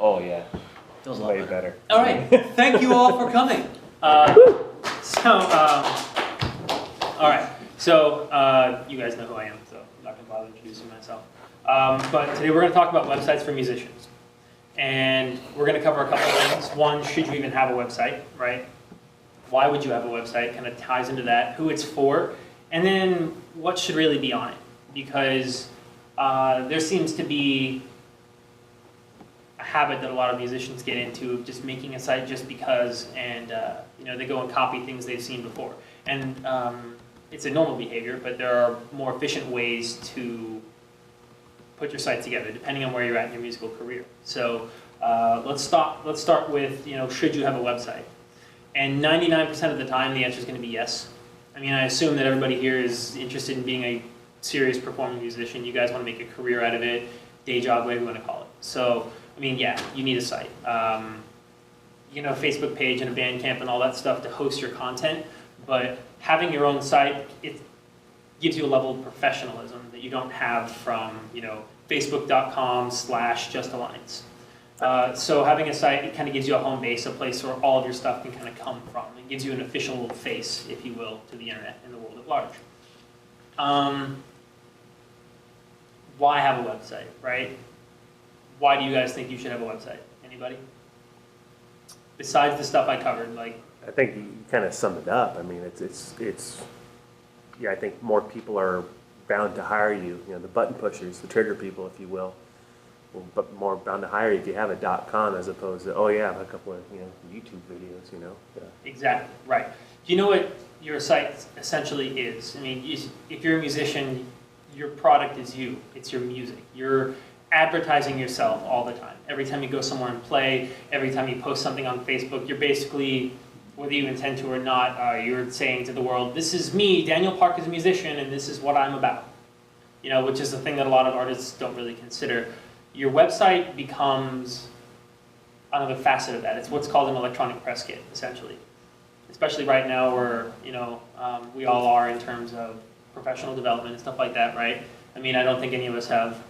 Oh yeah. Feels a lot Way better. All right, thank you all for coming. All right, so you guys know who I am, so I'm not going to bother introducing myself. But today we're going to talk about websites for musicians. And we're going to cover a couple of things. One, should you even have a website, right? Why would you have a website? Kind of ties into that, who it's for, and then what should really be on it. Because there seems to be a habit that a lot of musicians get into of just making a site just because, and they go and copy things they've seen before. And it's a normal behavior, but there are more efficient ways to put your site together, depending on where you're at in your musical career. So let's start with, should you have a website? And 99% of the time, the answer is going to be yes. I mean, I assume that everybody here is interested in being a serious performing musician. You guys want to make a career out of it, day job, whatever you want to call it. So, I mean, yeah, you need a site. Facebook page and a Bandcamp and all that stuff to host your content, but having your own site, it gives you a level of professionalism that you don't have from, facebook.com/justalliance. So having a site, it kind of gives you a home base, a place where all of your stuff can kind of come from. It gives you an official face, if you will, to the internet and the world at large. Why have a website, right? Why do you guys think you should have a website? Anybody? Besides the stuff I covered, like. I think you kind of summed it up. I mean, I think more people are bound to hire you. The button pushers, the trigger people, if you will, but more bound to hire you if you have a .com as opposed to, I have a couple of YouTube videos. Yeah. Exactly right. Do you know what your site essentially is? I mean, if you're a musician, your product is you. It's your music. You're advertising yourself all the time. Every time you go somewhere and play, every time you post something on Facebook, you're basically, whether you intend to or not, you're saying to the world, this is me, Daniel Park is a musician, and this is what I'm about. Which is the thing that a lot of artists don't really consider. Your website becomes another facet of that. It's what's called an electronic press kit, essentially. Especially right now where, we all are in terms of professional development and stuff like that, right? I mean, I don't think any of us have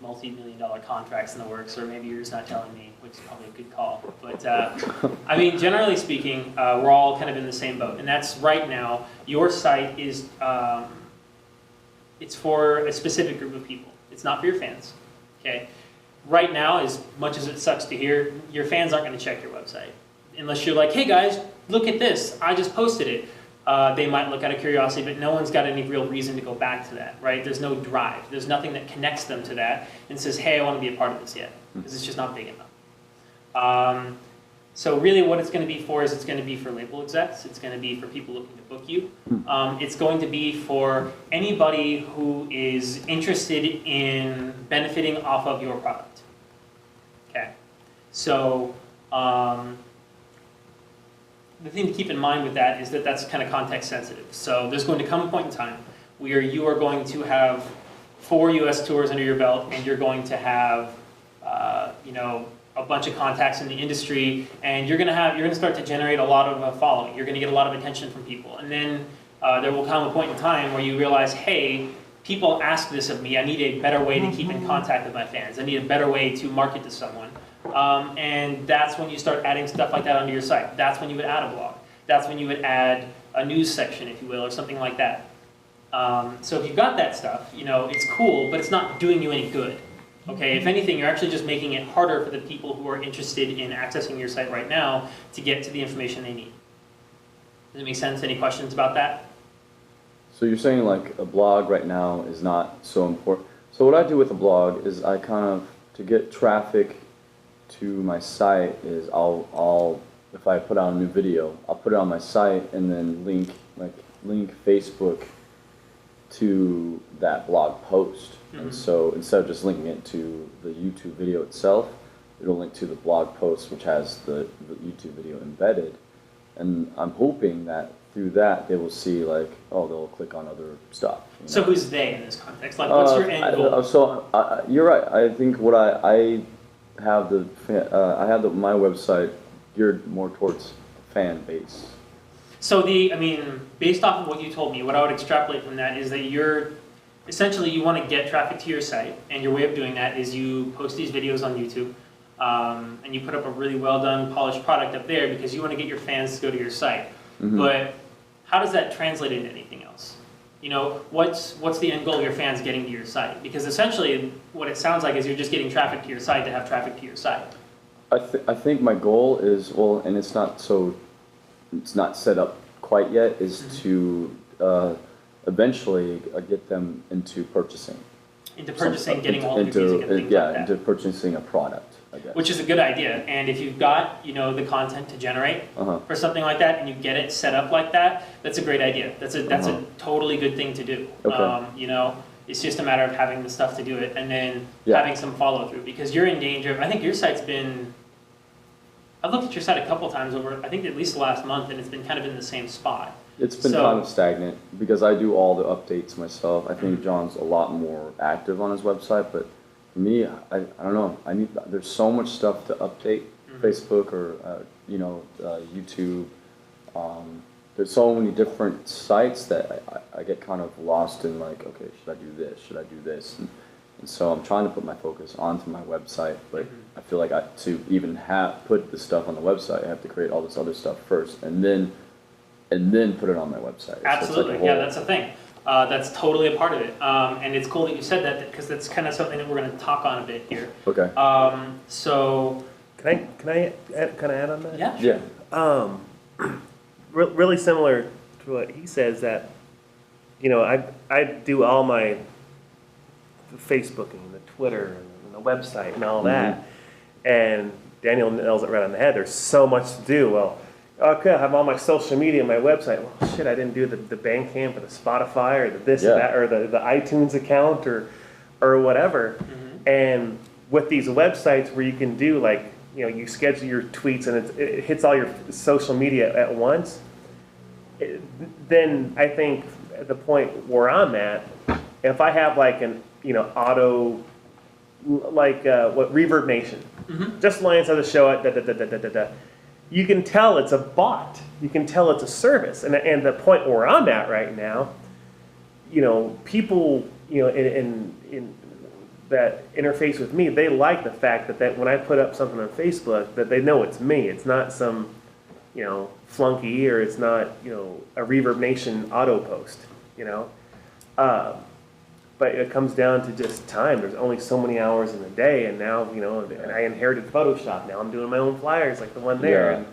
multi-million-dollar contracts in the works, or maybe you're just not telling me, which is probably a good call. But I mean, generally speaking, we're all kind of in the same boat, and that's right now. Your site is it's for a specific group of people. It's not for your fans. Okay. Right now, as much as it sucks to hear, your fans aren't going to check your website unless you're like, hey guys, look at this. I just posted it. They might look out of curiosity, but no one's got any real reason to go back to that, right? There's no drive. There's nothing that connects them to that and says, hey, I want to be a part of this yet, because it's just not big enough. So really what it's going to be for is it's going to be for label execs. It's going to be for people looking to book you. It's going to be for anybody who is interested in benefiting off of your product. Okay. So the thing to keep in mind with that is that that's kind of context sensitive. So there's going to come a point in time where you are going to have 4 US tours under your belt, and you're going to have, a bunch of contacts in the industry, and you're going to start to generate a lot of a following. You're going to get a lot of attention from people, and then there will come a point in time where you realize, hey, people ask this of me. I need a better way to keep in contact with my fans. I need a better way to market to someone. And that's when you start adding stuff like that onto your site. That's when you would add a blog. That's when you would add a news section, if you will, or something like that. So if you've got that stuff, it's cool, but it's not doing you any good. Okay, if anything, you're actually just making it harder for the people who are interested in accessing your site right now to get to the information they need. Does it make sense? Any questions about that? So you're saying like a blog right now is not so important. So what I do with a blog is I to get traffic to my site is I'll if I put out a new video, I'll put it on my site and then link Facebook to that blog post. And so instead of just linking it to the YouTube video itself, it'll link to the blog post, which has the YouTube video embedded. And I'm hoping that through that they will see they'll click on other stuff. So who's they in this context? Like, what's your end goal? You're right. I think what I have my website geared more towards fan base. So based off of what you told me, what I would extrapolate from that is that essentially you want to get traffic to your site, and your way of doing that is you post these videos on YouTube. and you put up a really well done, polished product up there because you want to get your fans to go to your site. Mhm. But how does that translate into anything else? You know, what's the end goal of your fans getting to your site? Because essentially, what it sounds like is you're just getting traffic to your site to have traffic to your site. I think my goal is, well, and it's not set up quite yet, is to eventually get them into purchasing. Into purchasing, getting all into, your music and things yeah, like that. into purchasing a product, I guess. Which is a good idea. And if you've got, you know, the content to generate for something like that, and you get it set up like that, that's a great idea. That's a totally good thing to do. Okay. You know, it's just a matter of having the stuff to do it, and then Yeah. having some follow through. Because you're in danger of, I think your site's been, I've looked at your site a couple times over, I think at least the last month, and it's been kind of in the same spot. It's been So- kind of stagnant because I do all the updates myself. I think John's a lot more active on his website, but for me, I don't know. There's so much stuff to update, Facebook or YouTube. There's so many different sites that I get kind of lost in, like, okay, should I do this? Should I do this? And so I'm trying to put my focus onto my website, but I feel like to even put the stuff on the website, I have to create all this other stuff first, and then put it on my website. So it's like Absolutely, a whole- yeah, that's the thing. That's totally a part of it. And it's cool that you said that because that's kind of something that we're going to talk on a bit here. Okay. So, Can I kind of add on that? yeah, sure. Yeah. Really similar to what he says, that, you know, I do all my Facebooking, the Twitter, and the website, and all that. And Daniel nails it right on the head. There's so much to do. Well, okay, I have all my social media, my website. Well, shit, I didn't do the Bandcamp or the Spotify or the this or that or the iTunes account or whatever. And with these websites where you can do, like, you know, you schedule your tweets and it hits all your social media at once, then I think at the point where I'm at, if I have like an, you know, auto, like what Reverb Nation, just lines how the show at you can tell it's a bot. You can tell it's a service. And the point where I'm at right now, you know, people, you know, in that interface with me, they like the fact that when I put up something on Facebook, that they know it's me. It's not some, you know, flunky, or it's not, you know, a Reverb Nation auto post, you know. But it comes down to just time. There's only so many hours in the day, and now, you know, and I inherited Photoshop. Now I'm doing my own flyers, like the one there. Yeah. And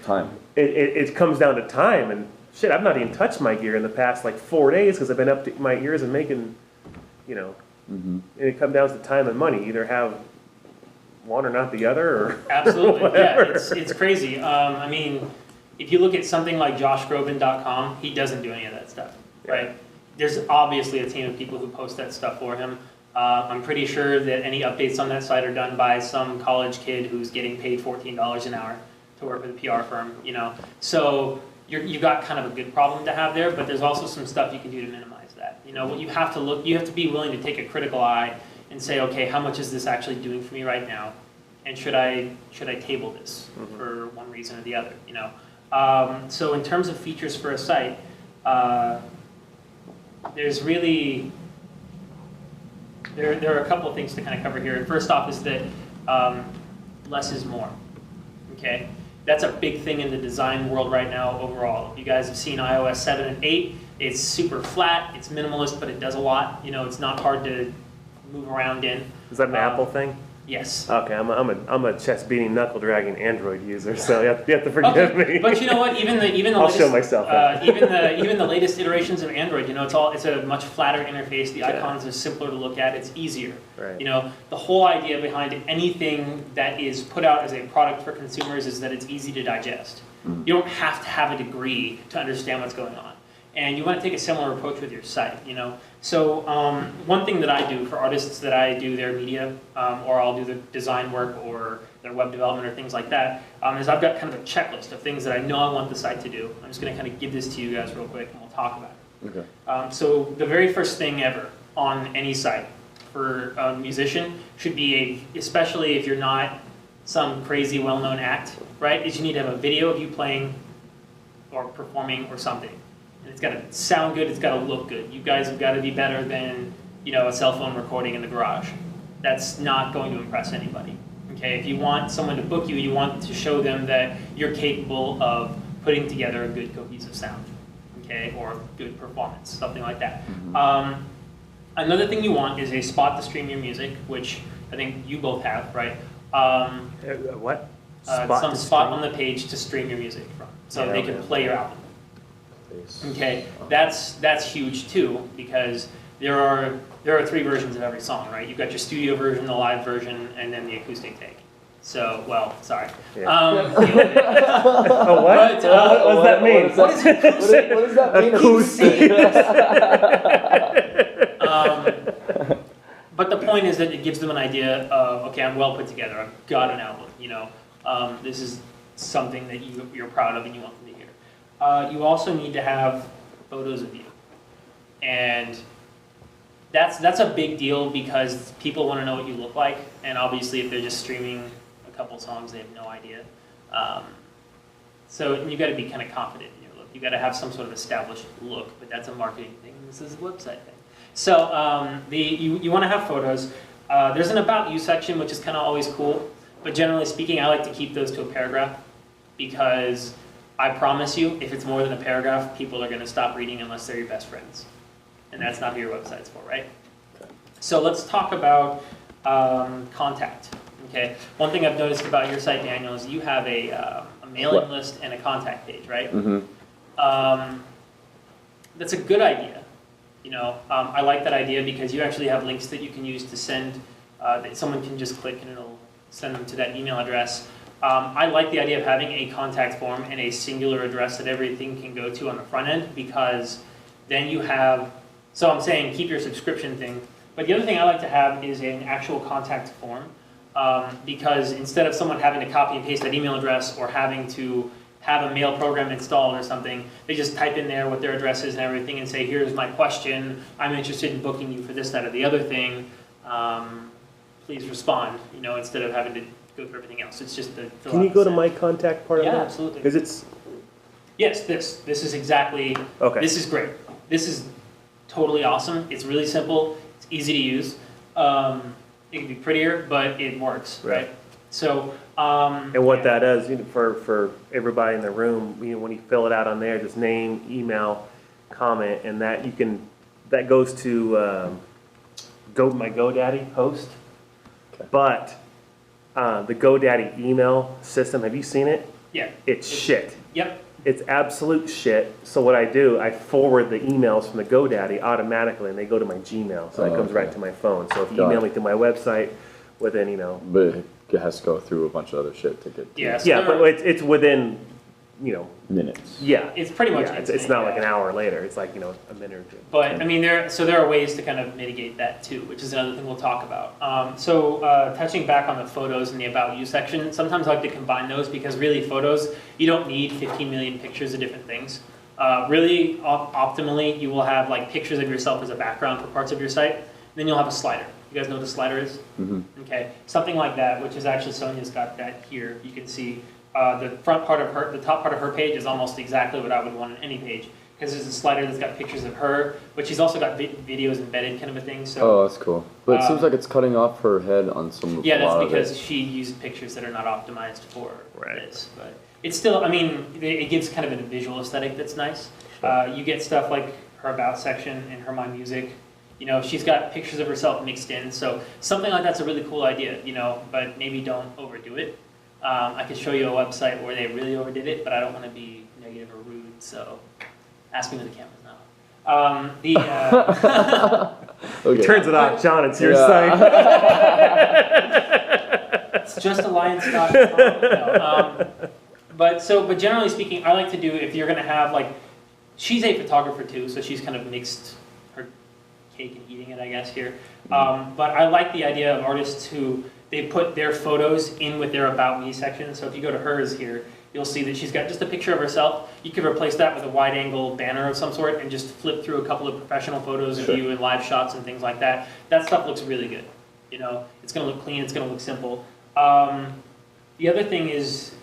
Time. it comes down to time, and shit, I've not even touched my gear in the past like 4 days because I've been up to my ears and making, you know, and it comes down to time and money. Either have one or not the other, or Absolutely, yeah, whatever. it's crazy. I mean, if you look at something like joshgroban.com, he doesn't do any of that stuff, right? There's obviously a team of people who post that stuff for him. I'm pretty sure that any updates on that site are done by some college kid who's getting paid $14 an hour to work with a PR firm, you know. So you've got kind of a good problem to have there, but there's also some stuff you can do to minimize that. You know, what you have to be willing to take a critical eye and say, okay, how much is this actually doing for me right now? And should I table this for one reason or the other, you know? So in terms of features for a site, there's really, there are a couple of things to kind of cover here. First off is that less is more, okay? That's a big thing in the design world right now overall. If you guys have seen iOS 7 and 8, it's super flat, it's minimalist, but it does a lot. You know, it's not hard to move around in. Is that an Apple thing? Yes. Okay, I'm a chest beating, knuckle dragging Android user, so you have to forgive me. But you know what? Even the I'll latest, show myself that. even the latest iterations of Android, you know, it's a much flatter interface. The icons are simpler to look at. It's easier. Right. You know, the whole idea behind anything that is put out as a product for consumers is that it's easy to digest. You don't have to have a degree to understand what's going on. And you want to take a similar approach with your site, you know. So one thing that I do for artists that I do their media, or I'll do the design work or their web development or things like that, is I've got kind of a checklist of things that I know I want the site to do. I'm just going to kind of give this to you guys real quick and we'll talk about it. Okay. So the very first thing ever on any site for a musician should be, especially if you're not some crazy well-known act, right, is you need to have a video of you playing or performing or something. And it's got to sound good, it's got to look good. You guys have got to be better than, you know, a cell phone recording in the garage. That's not going to impress anybody, Okay, if you want someone to book you, you want to show them that you're capable of putting together a good cohesive sound, okay, or good performance, something like that. Another thing you want is a spot to stream your music, which I think you both have, right? What? Some spot on the page to stream your music from, so Yeah, they can yeah. play your album. Please. Okay, that's huge too, because there are 3 versions of every song, right? You've got your studio version, the live version, and then the acoustic take. So, well, sorry. Yeah. Oh, what? What does that mean? What does that mean? Acoustic. But the point is that it gives them an idea of, okay, I'm well put together. I've got an album. This is something that you're proud of and you want them to hear. You also need to have photos of you, and that's a big deal because people want to know what you look like, and obviously if they're just streaming a couple songs, they have no idea. So you got to be kind of confident in your look. You got to have some sort of established look, but that's a marketing thing. This is a website thing. So you want to have photos. There's an About You section, which is kind of always cool, but generally speaking, I like to keep those to a paragraph because I promise you, if it's more than a paragraph, people are going to stop reading unless they're your best friends. And that's not who your website's for, right? So let's talk about contact. Okay. One thing I've noticed about your site, Daniel, is you have a mailing list and a contact page, right? That's a good idea. I like that idea because you actually have links that you can use to send, that someone can just click and it'll send them to that email address. I like the idea of having a contact form and a singular address that everything can go to on the front end because then you have, so I'm saying keep your subscription thing, but the other thing I like to have is an actual contact form because instead of someone having to copy and paste that email address or having to have a mail program installed or something, they just type in there what their address is and everything and say, here's my question, I'm interested in booking you for this, that, or the other thing, please respond, instead of having to go through everything else. It's just the Can you go to my contact part of that? Yeah, absolutely. Because it's... Yes, this is exactly, Okay. This is great. This is totally awesome. It's really simple, it's easy to use. It can be prettier, but it works, right? So, And what that does, for everybody in the room, when you fill it out on there, just name, email, comment, and that goes to my GoDaddy host. Okay. But the GoDaddy email system, have you seen it? yeah. It's shit. Yep. It's absolute shit. So what I do, I forward the emails from the GoDaddy automatically, and they go to my Gmail. So that comes right to my phone. So if you Got email it. me to my website, within But it has to go through a bunch of other shit to get to Yeah. yeah, but it's within, minutes. yeah. It's pretty much Yeah, it's instant, not like yeah. an hour later. It's like, a minute or two. But I mean, there are ways to kind of mitigate that too, which is another thing we'll talk about. Touching back on the photos in the About You section, sometimes I like to combine those because really photos, you don't need 15 million pictures of different things. Really, optimally, you will have like pictures of yourself as a background for parts of your site. Then you'll have a slider. You guys know what a slider is? Mm-hmm. Okay, something like that, which is actually Sonia's got that here. You can see the top part of her page is almost exactly what I would want on any page because there's a slider that's got pictures of her, but she's also got videos embedded, kind of a thing. So Oh, that's cool. But it seems like it's cutting off her head on some. yeah, a that's lot of because it. she used pictures that are not optimized for Right. this. But it's still, I mean, it gives kind of a visual aesthetic that's nice. You get stuff like her About section and her My Music. She's got pictures of herself mixed in, so something like that's a really cool idea, but maybe don't overdo it. I could show you a website where they really overdid it, but I don't want to be negative or rude, so ask me when the camera's not. Okay. He turns it off, John, it's your Yeah. site. It's just alliance.com. No, but generally speaking, I like to do, if you're going to have, she's a photographer too, so she's kind of mixed her cake and eating it, I guess, here. But I like the idea of artists who, they put their photos in with their About Me section. So if you go to hers here, you'll see that she's got just a picture of herself. You could replace that with a wide angle banner of some sort and just flip through a couple of professional photos of you and live shots and things like that. That stuff looks really good. It's going to look clean, it's going to look simple. The other thing is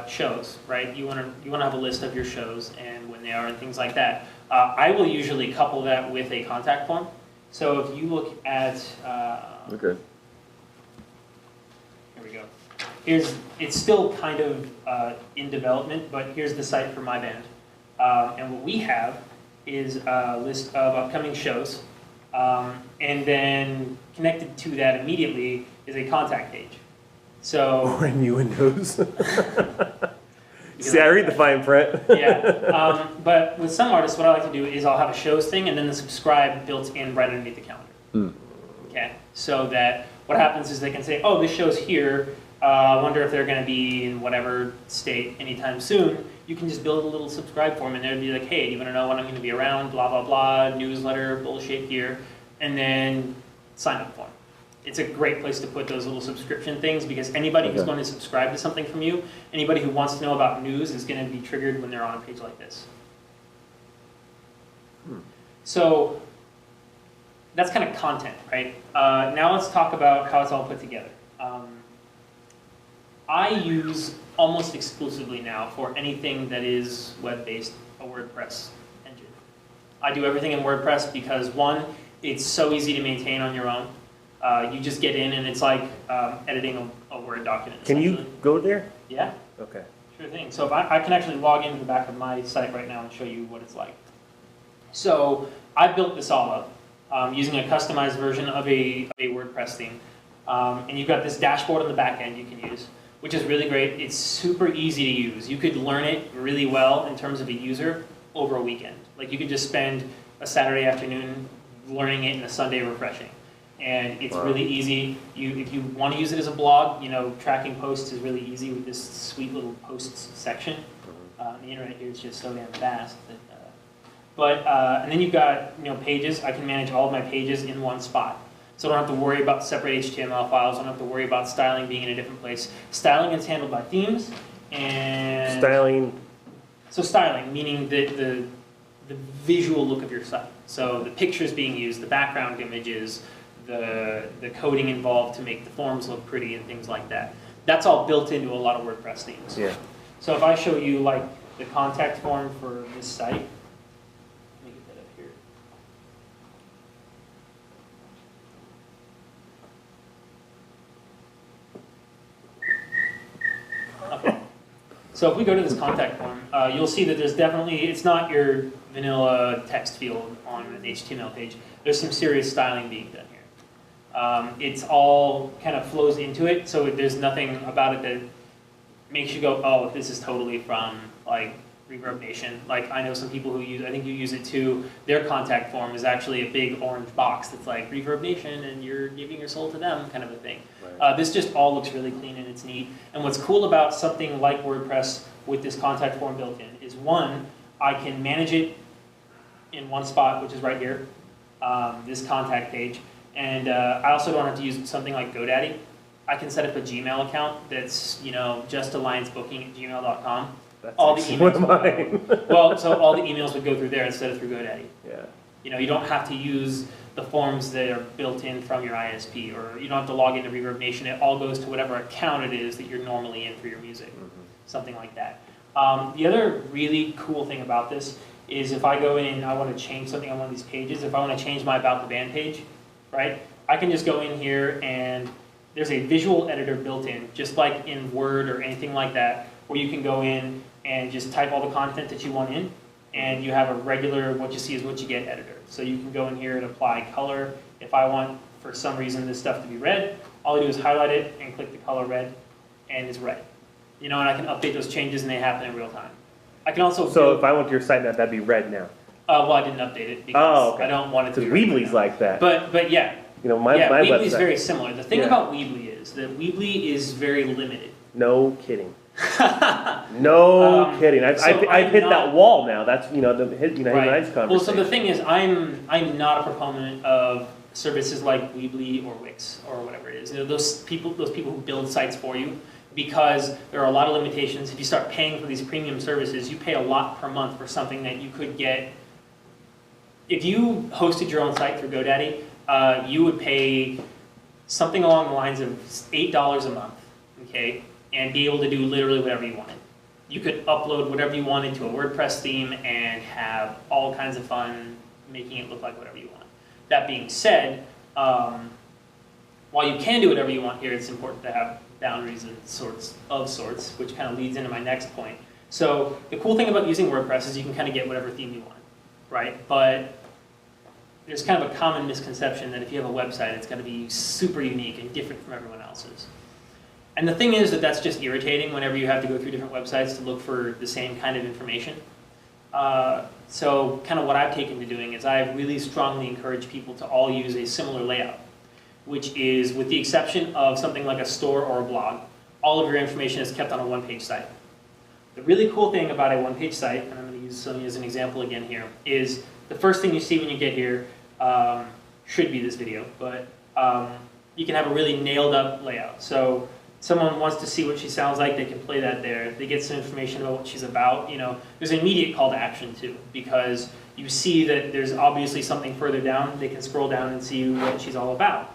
shows, right? You want to have a list of your shows and when they are and things like that. I will usually couple that with a contact form. So if you look at, Okay. here we go. It's still kind of in development, but here's the site for my band. And what we have is a list of upcoming shows. And then connected to that immediately is a contact page. So Or innuendos. See, I read the fine print. yeah, but with some artists, what I like to do is I'll have a shows thing and then the subscribe built in right underneath the calendar. Okay, so that what happens is they can say, oh, this show's here. I wonder if they're going to be in whatever state anytime soon. You can just build a little subscribe form and they'll be like, hey, do you want to know when I'm going to be around? Blah, blah, blah, newsletter, bullshit here. And then sign up form. It's a great place to put those little subscription things because anybody who's going to subscribe to something from you, anybody who wants to know about news is going to be triggered when they're on a page like this. So that's kind of content, right? Now let's talk about how it's all put together. I use almost exclusively now for anything that is web-based a WordPress engine. I do everything in WordPress because one, it's so easy to maintain on your own. You just get in and it's like editing a Word document. Can you go there? Yeah, Okay. sure thing. So if I can actually log into the back of my site right now and show you what it's like. So I built this all up using a customized version of a WordPress theme. And you've got this dashboard on the back end you can use, which is really great. It's super easy to use. You could learn it really well in terms of a user over a weekend. Like you could just spend a Saturday afternoon learning it and a Sunday refreshing. And it's really easy. If you want to use it as a blog, tracking posts is really easy with this sweet little posts section. The internet here is just so damn fast. And then you've got pages. I can manage all of my pages in one spot. So I don't have to worry about separate HTML files. I don't have to worry about styling being in a different place. Styling is handled by themes. And Styling. So styling, meaning the visual look of your site. So the pictures being used, the background images, the coding involved to make the forms look pretty and things like that. That's all built into a lot of WordPress themes. Yeah. So if I show you like the contact form for this site, let me get that up here. Okay. So if we go to this contact form, you'll see that there's definitely, it's not your vanilla text field on an HTML page. There's some serious styling being done here. It's all kind of flows into it, so there's nothing about it that makes you go, oh, this is totally from like Reverb Nation. Like I know some people who use, I think you use it too, their contact form is actually a big orange box that's like Reverb Nation and you're giving your soul to them kind of a thing. Right. This just all looks really clean and it's neat. And what's cool about something like WordPress with this contact form built in is one, I can manage it in one spot, which is right here, this contact page. And I also don't have to use something like GoDaddy. I can set up a Gmail account that's, justalliancebooking@gmail.com. All the emails so all the emails would go through there instead of through GoDaddy. Yeah. You don't have to use the forms that are built in from your ISP, or you don't have to log into Reverb Nation. It all goes to whatever account it is that you're normally in for your music, something like that. The other really cool thing about this is if I go in and I want to change something on one of these pages, if I want to change my About the Band page, right, I can just go in here and there's a visual editor built in, just like in Word or anything like that, where you can go in and just type all the content that you want in, and you have a regular what you see is what you get editor. So you can go in here and apply color. If I want, for some reason, this stuff to be red, all I do is highlight it and click the color red, and it's red. And I can update those changes and they happen in real time. I can also So if I went to your site, that'd be red now. well, I didn't update it because I don't want it to be Because red Weebly's now. like that. But yeah. My Weebly is website. very similar. The thing about Weebly is that Weebly is very limited. No kidding. No kidding. I've hit that wall now. That's the United Nights conversation. Well, so the thing is, I'm not a proponent of services like Weebly or Wix or whatever it is. Those people who build sites for you, because there are a lot of limitations. If you start paying for these premium services, you pay a lot per month for something that you could get. If you hosted your own site through GoDaddy, you would pay something along the lines of $8 a month, okay, and be able to do literally whatever you wanted. You could upload whatever you wanted to a WordPress theme and have all kinds of fun making it look like whatever you want. That being said, while you can do whatever you want here, it's important to have boundaries and sorts, which kind of leads into my next point. So the cool thing about using WordPress is you can kind of get whatever theme you want, right? But there's kind of a common misconception that if you have a website, it's going to be super unique and different from everyone else's. And the thing is that that's just irritating whenever you have to go through different websites to look for the same kind of information. So kind of what I've taken to doing is I've really strongly encouraged people to all use a similar layout, which is, with the exception of something like a store or a blog, all of your information is kept on a one-page site. The really cool thing about a one-page site, and I'm going to use Sonia as an example again here, is the first thing you see when you get here should be this video, but you can have a really nailed up layout. So someone wants to see what she sounds like, they can play that there. They get some information about what she's about. You know, there's an immediate call to action too, because you see that there's obviously something further down. They can scroll down and see what she's all about.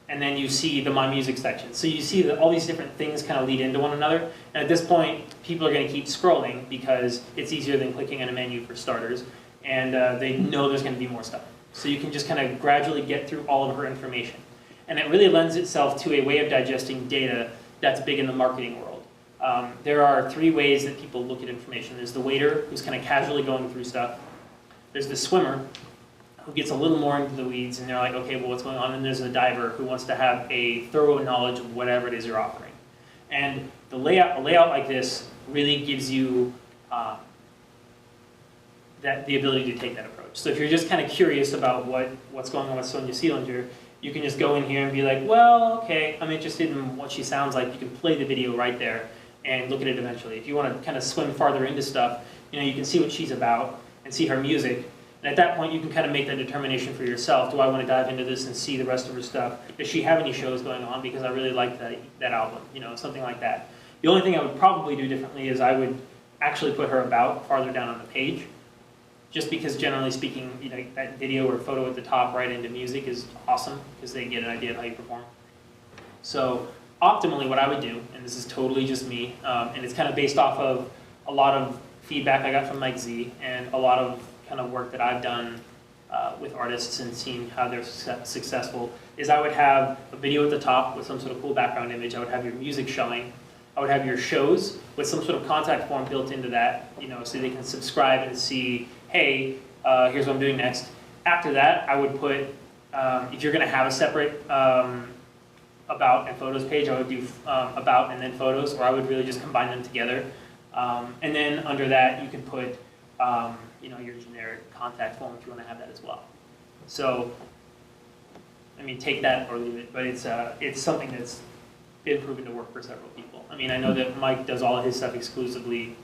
And then you see the My Music section. So you see that all these different things kind of lead into one another. And at this point, people are going to keep scrolling because it's easier than clicking in a menu for starters. And they know there's going to be more stuff. So you can just kind of gradually get through all of her information. And it really lends itself to a way of digesting data that's big in the marketing world. There are 3 ways that people look at information. There's the waiter, who's kind of casually going through stuff. There's the swimmer, who gets a little more into the weeds, and they're like, okay, well, what's going on? And there's a diver who wants to have a thorough knowledge of whatever it is you're offering. And a layout like this really gives you the ability to take that approach. So if you're just kind of curious about what's going on with Sonia Seelinger, you can just go in here and be like, well, okay, I'm interested in what she sounds like. You can play the video right there and look at it eventually. If you want to kind of swim farther into stuff, you can see what she's about and see her music. And at that point, you can kind of make that determination for yourself. Do I want to dive into this and see the rest of her stuff? Does she have any shows going on? Because I really like that album, something like that. The only thing I would probably do differently is I would actually put her about farther down on the page. Just because generally speaking, that video or photo at the top right into music is awesome because they get an idea of how you perform. So optimally what I would do, and this is totally just me, and it's kind of based off of a lot of feedback I got from Mike Z and a lot of kind of work that I've done with artists and seeing how they're successful, is I would have a video at the top with some sort of cool background image. I would have your music showing. I would have your shows with some sort of contact form built into that, so they can subscribe and see, hey, here's what I'm doing next. After that, I would put, if you're going to have a separate about and photos page, I would do about and then photos, or I would really just combine them together. And then under that, you can put your generic contact form if you want to have that as well. So, I mean, take that or leave it, but it's something that's been proven to work for several people. I mean, I know that Mike does all of his stuff exclusively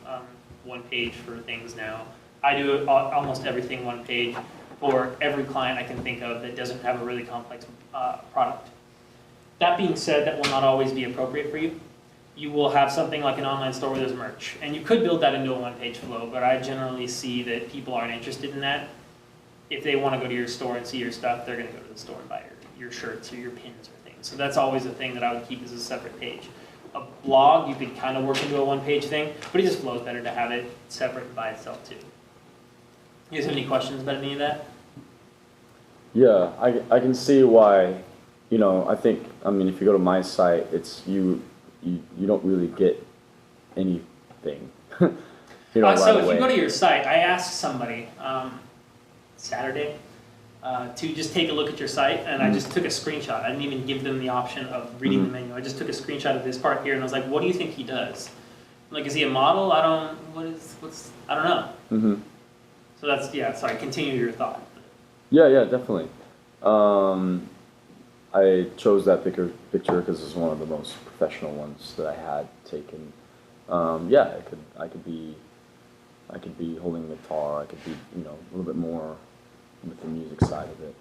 one page for things now. I do almost everything one page for every client I can think of that doesn't have a really complex product. That being said, that will not always be appropriate for you. You will have something like an online store where there's merch, and you could build that into a one-page flow, but I generally see that people aren't interested in that. If they want to go to your store and see your stuff, they're going to go to the store and buy your shirts or your pins or things. So that's always a thing that I would keep as a separate page. A blog, you could kind of work into a one-page thing, but it just flows better to have it separate by itself too. You guys have any questions about any of that? Yeah, I can see why, I think, if you go to my site, it's you don't really get anything, right so away. If you go to your site, I asked somebody Saturday to just take a look at your site, and I just took a screenshot. I didn't even give them the option of reading the menu. I just took a screenshot of this part here, and I was like, what do you think he does? Like, is he a model? I don't know. So that's, sorry, continue your thought. Yeah, definitely. I chose that picture because it's one of the most professional ones that I had taken. I could be holding a guitar. I could be, a little bit more with the music side of it.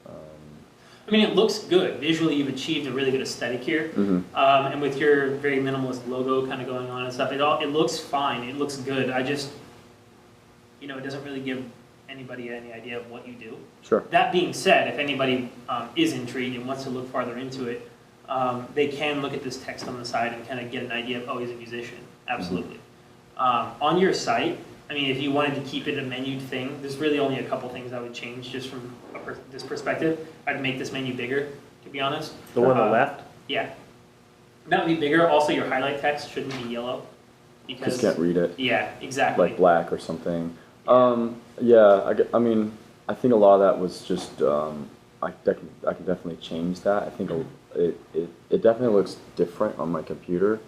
I mean, it looks good. Visually, you've achieved a really good aesthetic here. And with your very minimalist logo kind of going on and stuff, it looks fine. It looks good. I just, it doesn't really give anybody any idea of what you do. Sure. That being said, if anybody is intrigued and wants to look farther into it, they can look at this text on the side and kind of get an idea of, oh, he's a musician. Absolutely. On your site, I mean, if you wanted to keep it a menued thing, there's really only a couple things I would change just from this perspective. I'd make this menu bigger, to be honest. The one on the left? Yeah. That would be bigger. Also, your highlight text shouldn't be yellow. Just can't read it. Yeah, exactly. Like black or something. Yeah, I mean, I think a lot of that was just, I can definitely change that. I think it definitely looks different on my computer.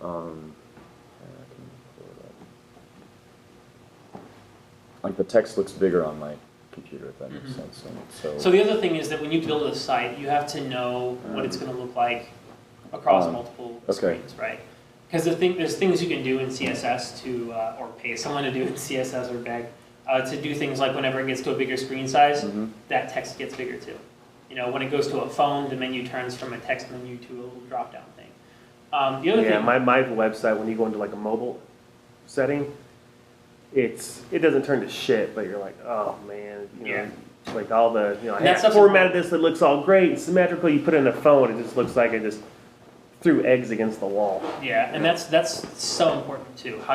Yeah, I can pull it up. Like the text looks bigger on my computer, if that makes sense. And so the other thing is that when you build a site, you have to know what it's going to look like across multiple screens, right? Because there's things you can do in CSS to, or pay someone to do in CSS or beg, to do things like whenever it gets to a bigger screen size, that text gets bigger too. You know, when it goes to a phone, the menu turns from a text menu to a little drop-down thing. The other thing, my website, when you go into like a mobile setting, it doesn't turn to shit, but you're like, oh man, you know, like all the, you know, I have formatted this that looks all great and symmetrical. You put it in a phone, it just looks like it just threw eggs against the wall. Yeah, and that's so important too, how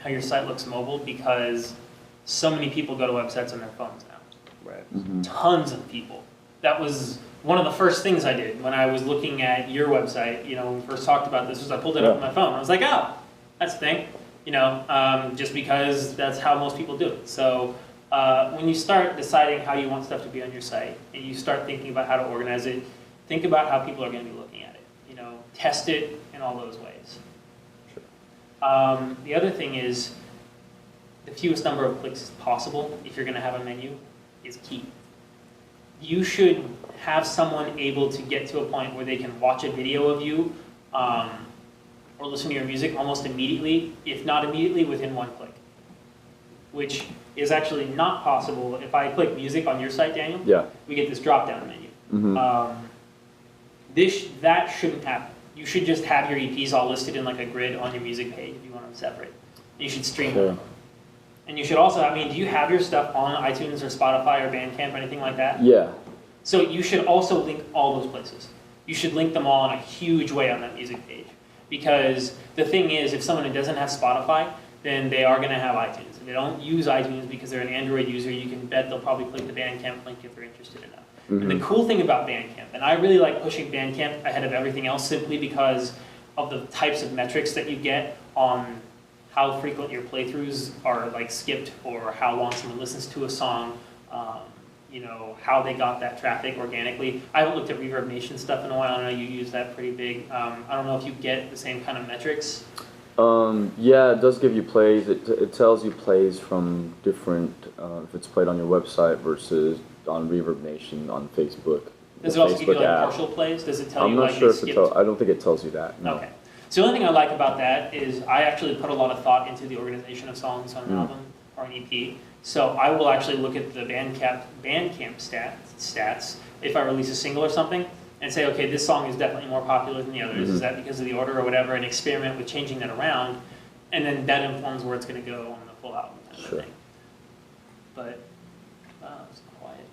your site looks mobile, because so many people go to websites on their phones now. Right. Tons of people. That was one of the first things I did when I was looking at your website. You know, when we first talked about this, was I pulled it up on my phone. I was like, oh, that's the thing. You know, just because that's how most people do it. So when you start deciding how you want stuff to be on your site, and you start thinking about how to organize it, think about how people are going to be looking at it. You know, test it in all those ways. Sure. The other thing is, the fewest number of clicks possible, if you're going to have a menu, is key. You should have someone able to get to a point where they can watch a video of you or listen to your music almost immediately, if not immediately, within one click. Which is actually not possible. If I click music on your site, Daniel, we get this drop-down menu. That shouldn't happen. You should just have your EPs all listed in like a grid on your music page if you want them separate. You should stream them. And you should also, I mean, do you have your stuff on iTunes or Spotify or Bandcamp or anything like that? Yeah. So you should also link all those places. You should link them all in a huge way on that music page. Because the thing is, if someone doesn't have Spotify, then they are going to have iTunes. If they don't use iTunes because they're an Android user, you can bet they'll probably click the Bandcamp link if they're interested enough. And the cool thing about Bandcamp, and I really like pushing Bandcamp ahead of everything else simply because of the types of metrics that you get on how frequent your playthroughs are like skipped, or how long someone listens to a song, you know, how they got that traffic organically. I haven't looked at Reverb Nation stuff in a while. I know you use that pretty big. I don't know if you get the same kind of metrics. Yeah, it does give you plays. It tells you plays from different, if it's played on your website versus on Reverb Nation on Facebook. Does it also give you like partial plays? Does it tell you like I'm not sure if it I don't think it tells you that, no. Okay. So the only thing I like about that is I actually put a lot of thought into the organization of songs on an album or an EP. So I will actually look at the Bandcamp stats if I release a single or something and say, okay, this song is definitely more popular than the others. Is that because of the order or whatever? And experiment with changing that around. And then that informs where it's going to go on the full album kind of thing. But, it's quiet.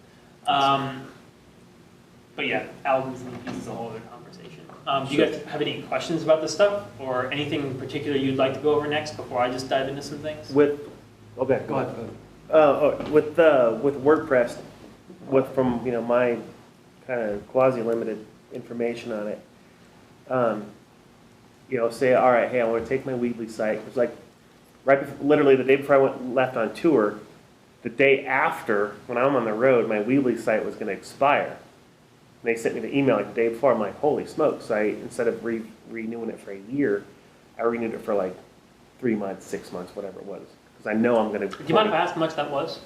But yeah, albums and EPs is a whole other conversation. Do you guys have any questions about this stuff, or anything in particular you'd like to go over next before I just dive into some things? Okay, go ahead. With WordPress, from you know my kind of quasi-limited information on it, you know, say, all right, hey, I want to take my Weebly site. It was like right before, literally the day before I left on tour. The day after, when I'm on the road, my Weebly site was going to expire. And they sent me the email like the day before. I'm like, holy smokes! Instead of renewing it for a year, I renewed it for like 3 months, 6 months, whatever it was, because I know I'm going to. Do you mind if I ask how much that was?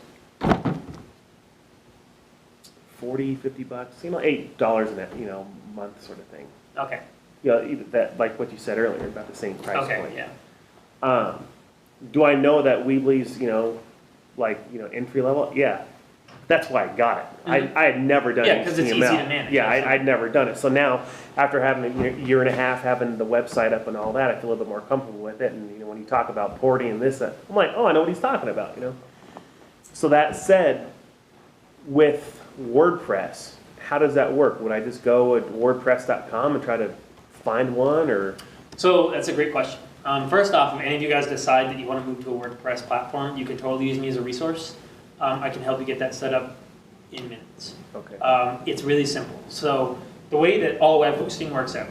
$40, $50, you know, $8 in a month sort of thing. Okay. Yeah, you know, that like what you said earlier, about the same price point. Okay. Yeah. Do I know that Weebly's entry level? Yeah. That's why I got it. I had never done it. Yeah, because it's easy to manage. Yeah, I'd never done it. So now, after having a year and a half, having the website up and all that, I feel a little bit more comfortable with it. And when you talk about porting and this, I'm like, oh, I know what he's talking about. So that said, with WordPress, how does that work? Would I just go at WordPress.com and try to find one, or? So that's a great question. First off, if any of you guys decide that you want to move to a WordPress platform, you can totally use me as a resource. I can help you get that set up in minutes. Okay. It's really simple. So the way that all web hosting works out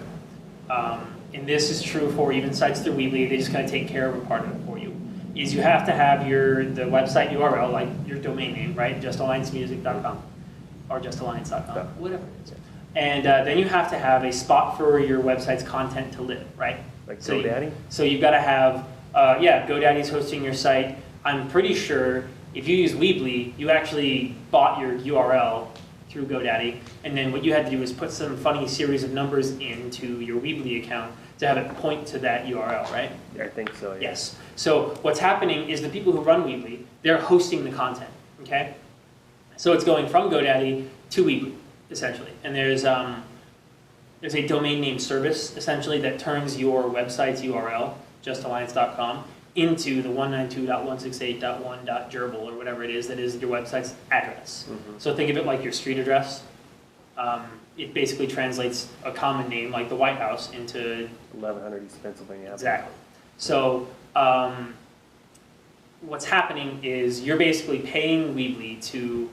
and this is true for even sites through Weebly, they just kind of take care of a part of it for you, is you have to have the website URL, like your domain name, right? justalliancemusic.com or justalliance.com, whatever it is. And then you have to have a spot for your website's content to live, right? Like So GoDaddy? So you've got to have, GoDaddy's hosting your site. I'm pretty sure if you use Weebly, you actually bought your URL through GoDaddy, and then what you had to do is put some funny series of numbers into your Weebly account to have it point to that URL, right? I think so, yeah. Yes. So what's happening is the people who run Weebly, they're hosting the content, okay? So it's going from GoDaddy to Weebly, essentially. And there's a domain name service, essentially, that turns your website's URL, justalliance.com, into the 192.168.1.gerbil or whatever it is that is your website's address. So think of it like your street address. It basically translates a common name like the White House into 1100 East Pennsylvania Avenue. exactly. So what's happening is you're basically paying Weebly to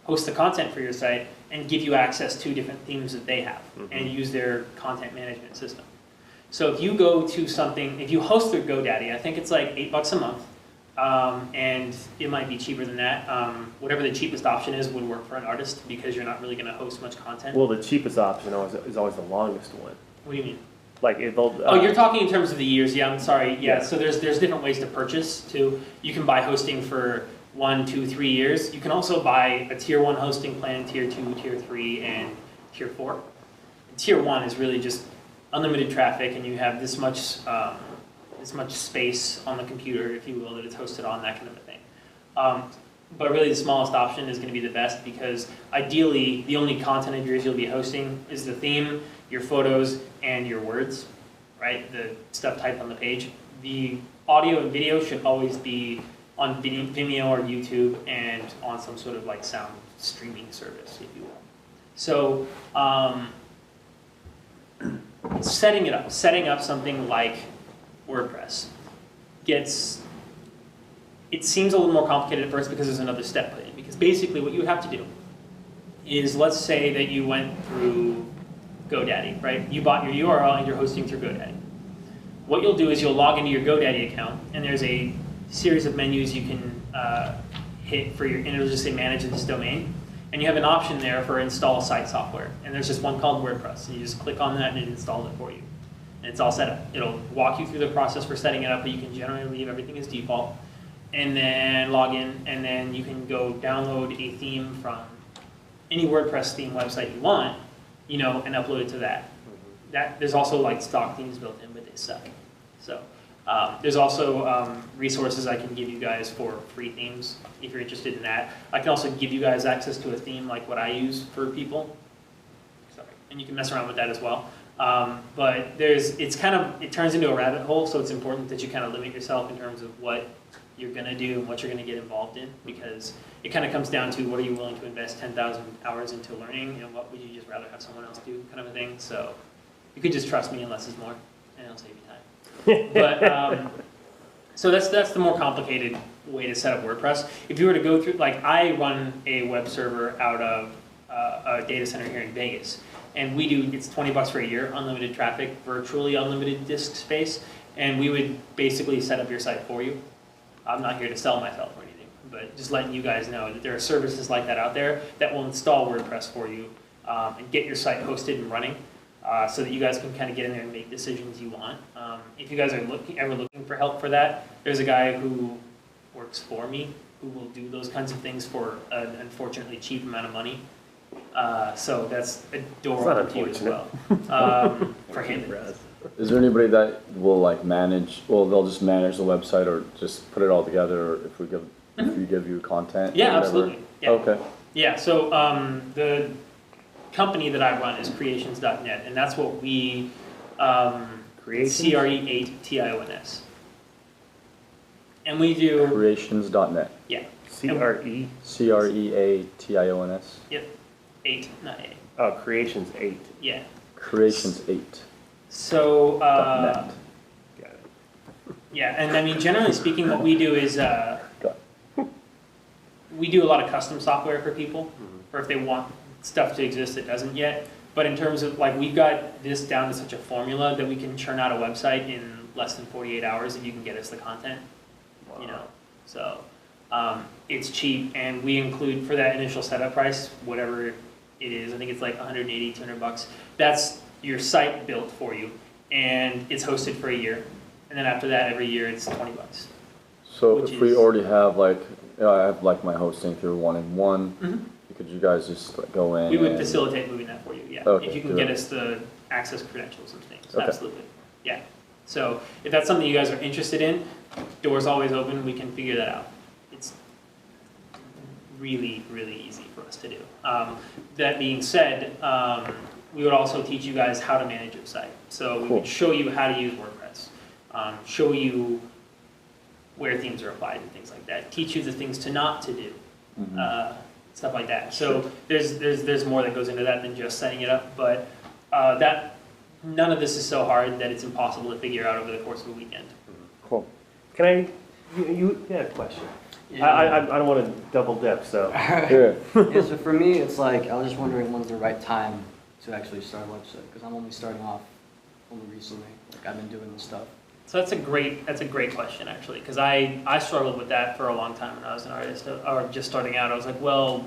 host the content for your site and give you access to different themes that they have and use their content management system. So if you go to something, if you host through GoDaddy, I think it's like $8 a month, and it might be cheaper than that. Whatever the cheapest option is would work for an artist because you're not really going to host much content. Well, the cheapest option is always the longest one. What do you mean? Like if they'll, Oh, you're talking in terms of the years. Yeah, I'm sorry. Yeah, Yeah. so there's different ways to purchase too. You can buy hosting for 1, 2, 3 years. You can also buy a tier 1 hosting plan, tier 2, tier 3, and tier 4. Tier 1 is really just unlimited traffic, and you have this much space on the computer, if you will, that it's hosted on, that kind of a thing. But really the smallest option is going to be the best because ideally the only content of yours you'll be hosting is the theme, your photos, and your words, right? The stuff typed on the page. The audio and video should always be on Vimeo or YouTube and on some sort of like sound streaming service, if you will. So setting up something like WordPress it seems a little more complicated at first because there's another step put in. Because basically what you would have to do is, let's say that you went through GoDaddy, right? You bought your URL and you're hosting through GoDaddy. What you'll do is you'll log into your GoDaddy account, and there's a series of menus you can hit for and it'll just say manage this domain. And you have an option there for install site software. And there's just one called WordPress. And you just click on that and it installs it for you. And it's all set up. It'll walk you through the process for setting it up, but you can generally leave everything as default. And then log in, and then you can go download a theme from any WordPress theme website you want, and upload it to that. There's also like stock themes built in, but they suck. So there's also resources I can give you guys for free themes if you're interested in that. I can also give you guys access to a theme like what I use for people. Sorry. And you can mess around with that as well. But it turns into a rabbit hole, so it's important that you kind of limit yourself in terms of what you're going to do and what you're going to get involved in, because it kind of comes down to what are you willing to invest 10,000 hours into learning, and what would you just rather have someone else do, kind of a thing. So you could just trust me, and less is more, and it'll save you time. But so that's the more complicated way to set up WordPress. If you were to go through, like I run a web server out of a data center here in Vegas, and it's $20 for a year, unlimited traffic, virtually unlimited disk space, and we would basically set up your site for you. I'm not here to sell myself or anything, but just letting you guys know that there are services like that out there that will install WordPress for you and get your site hosted and running so that you guys can kind of get in there and make decisions you want. If you guys are ever looking for help for that, there's a guy who works for me who will do those kinds of things for an unfortunately cheap amount of money. So that's a door open to you as well. For him. Is there anybody that will they'll just manage the website or just put it all together, or if we give you content? Yeah, or whatever? absolutely. Yeah. Okay. Yeah, so the company that I run is creations.net, and that's what we, CRE8TIONS. And we do... Creations.net. Yeah. CRE? CREATIONS. Yep. 8, not A. Oh, Creations 8. Yeah. Creations 8. So, .net. Got it. yeah, and I mean, generally speaking, what we do is we do a lot of custom software for people, or if they want stuff to exist that doesn't yet. But in terms of, like, we've got this down to such a formula that we can churn out a website in less than 48 hours if you can get us the content, you know, so it's cheap, and we include, for that initial setup price, whatever it is, I think it's like 180, 200 bucks, that's your site built for you, and it's hosted for a year, and then after that, every year it's 20 bucks. So Which if we is- already have like, I have like my hosting through 1-in-1, Mhm. could you guys just like, go in? We would and- facilitate moving that for you, yeah. Okay, If you can do get it. us the access credentials and things, Okay. absolutely, yeah. So if that's something you guys are interested in, door's always open, we can figure that out. It's really, really easy for us to do. That being said, we would also teach you guys how to manage your site. So we Cool. would show you how to use WordPress, show you where themes are applied and things like that, teach you the things to not to do. Stuff like that. So there's more that goes into that than just setting it up, but none of this is so hard that it's impossible to figure out over the course of a weekend. Cool. Can I, you had a question. Yeah. I don't want to double dip, so. Yeah. Yeah, so for me, it's like, I was just wondering when's the right time to actually start a website, because I'm only starting off only recently. Like, I've been doing this stuff. So that's a great question, actually, because I struggled with that for a long time when I was an artist, or just starting out. I was like, well,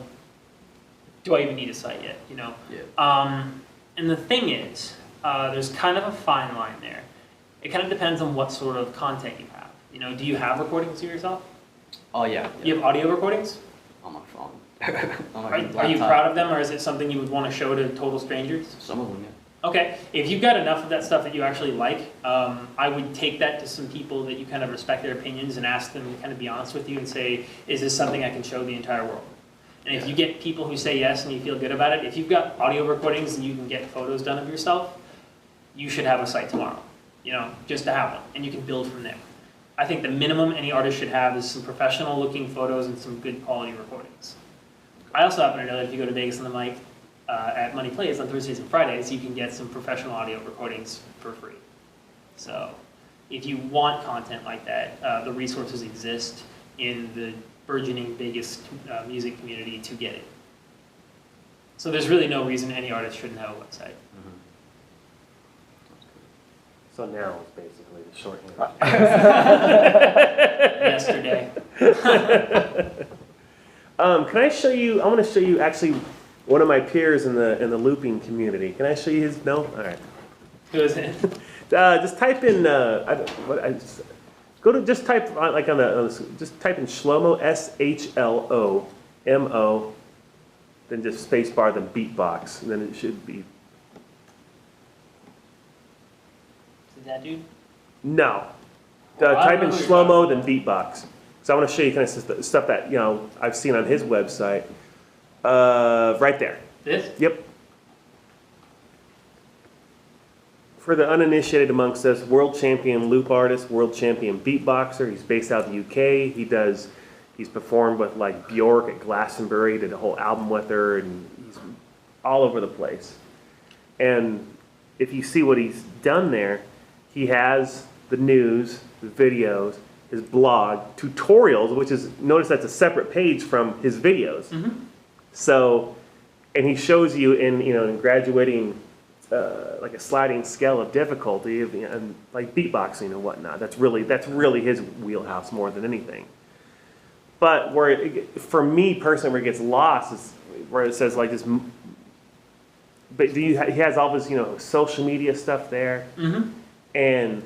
do I even need a site yet, you know? Yeah. And the thing is, there's kind of a fine line there. It kind of depends on what sort of content you have. You know, do you have recordings of yourself? Oh, yeah. Do you have audio recordings? On my phone. On my Are you laptop. proud of them, or is it something you would want to show to total strangers? Some of them, yeah. Okay, if you've got enough of that stuff that you actually like, I would take that to some people that you kind of respect their opinions and ask them to kind of be honest with you and say, is this something I can show the entire world? And if you get people who say yes and you feel good about it, if you've got audio recordings and you can get photos done of yourself, you should have a site tomorrow, you know, just to have one, and you can build from there. I think the minimum any artist should have is some professional looking photos and some good quality recordings. I also happen to know that if you go to Vegas on the Mic at Money Plays on Thursdays and Fridays, you can get some professional audio recordings for free. So if you want content like that, the resources exist in the burgeoning biggest music community to get it. So there's really no reason any artist shouldn't have a website. So now is basically the shorthand. Yesterday. Can I show you, I want to show you actually one of my peers in the looping community. Can I show you his, no? All right. Who is it? Just type in, just type like just type in Shlomo, SHLOMO, then just space bar, then beatbox, and then it should be, Is that dude? no. Well, I Type don't in know who you're Shlomo, then beatbox. So I want to show you kind of stuff that, you know, I've seen on his website. Right there. This? Yep. For the uninitiated amongst us, world champion loop artist, world champion beatboxer. He's based out of the UK. He's performed with like Bjork at Glastonbury, did a whole album with her, and he's all over the place. And if you see what he's done there, he has the news, the videos, his blog, tutorials, which is, notice that's a separate page from his videos. Mm-hmm. So, and he shows you in graduating like a sliding scale of difficulty of, and like beatboxing and whatnot. That's really his wheelhouse more than anything. But for me personally, where it gets lost is where it says like this. But he has all this social media stuff there, Mm-hmm. and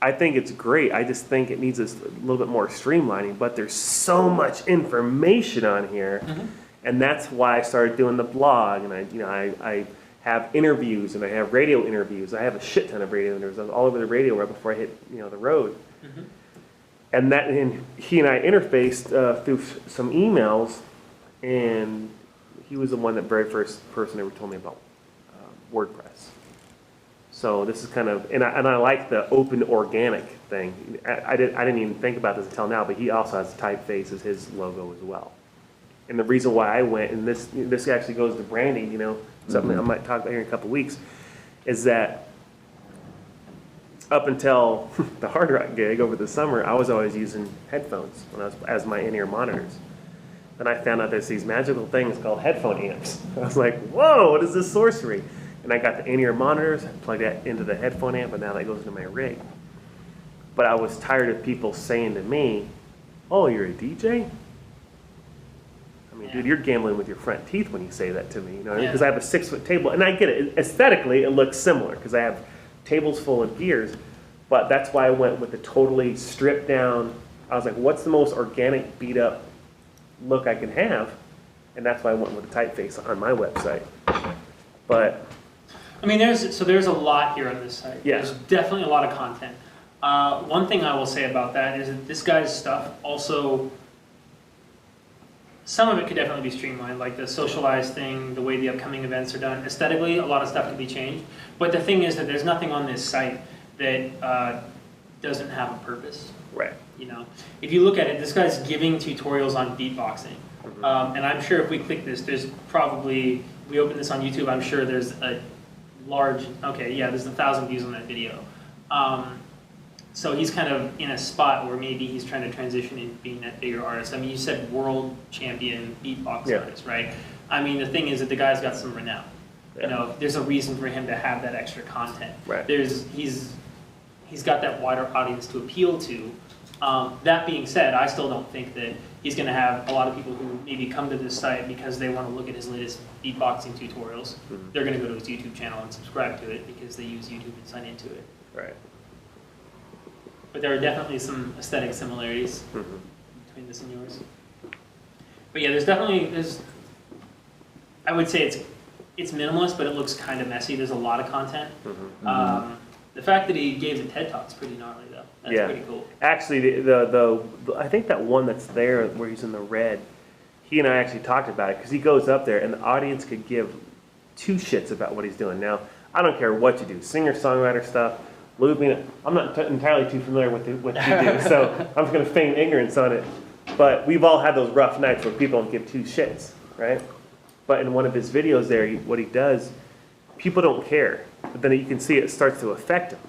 I think it's great. I just think it needs a little bit more streamlining. But there's so much information on here. Mm-hmm. And that's why I started doing the blog, and I have interviews, and I have radio interviews. I have a shit ton of radio interviews. I was all over the radio right before I hit the road. Mm-hmm. And he and I interfaced through some emails, and he was the very first person ever told me about WordPress. So this is kind of, and I like the open organic thing. I didn't even think about this until now, but he also has typeface as his logo as well. And the reason why I went, and this actually goes to branding, something I might talk about here in a couple of weeks, is that up until the Hard Rock gig over the summer, I was always using headphones as my in-ear monitors. Then I found out there's these magical things called headphone amps. I was like, whoa, what is this sorcery? And I got the in-ear monitors, plugged that into the headphone amp, and now that goes into my rig. But I was tired of people saying to me, oh, you're a DJ? I mean, dude, you're gambling with your front teeth when you say that to me, you know, because I have a 6-foot table, and I get it. Aesthetically, it looks similar because I have tables full of gears, but that's why I went with the totally stripped down. I was like, what's the most organic, beat up look I can have? And that's why I went with the typeface on my website. But I mean, there's a lot here on this site. Yeah. There's definitely a lot of content. One thing I will say about that is that this guy's stuff also, some of it could definitely be streamlined, like the socialized thing, the way the upcoming events are done. Aesthetically, a lot of stuff can be changed. But the thing is that there's nothing on this site that doesn't have a purpose. right. You know, if you look at it, this guy's giving tutorials on beatboxing. And I'm sure if we click this, there's probably, we open this on YouTube, I'm sure there's a large, okay, yeah, there's 1,000 views on that video. So he's kind of in a spot where maybe he's trying to transition into being that bigger artist. I mean, you said world champion beatbox artist, right? I mean, the thing is that the guy's got some renown. Yeah. You know, there's a reason for him to have that extra content. Right. He's got that wider audience to appeal to. That being said, I still don't think that he's going to have a lot of people who maybe come to this site because they want to look at his latest beatboxing tutorials. They're going to go to his YouTube channel and subscribe to it because they use YouTube and sign into it. Right. But there are definitely some aesthetic similarities between this and yours. But yeah, there's I would say it's minimalist, but it looks kind of messy. There's a lot of content. The fact that he gave the TED Talk's pretty gnarly though. That's pretty cool. Actually, the I think that one that's there where he's in the red, he and I actually talked about it because he goes up there and the audience could give 2 shits about what he's doing. Now, I don't care what you do, singer-songwriter stuff, looping. I'm not entirely too familiar with what you do, so I'm just going to feign ignorance on it. But we've all had those rough nights where people don't give 2 shits, right? But in one of his videos there, what he does, people don't care. But then you can see it starts to affect him.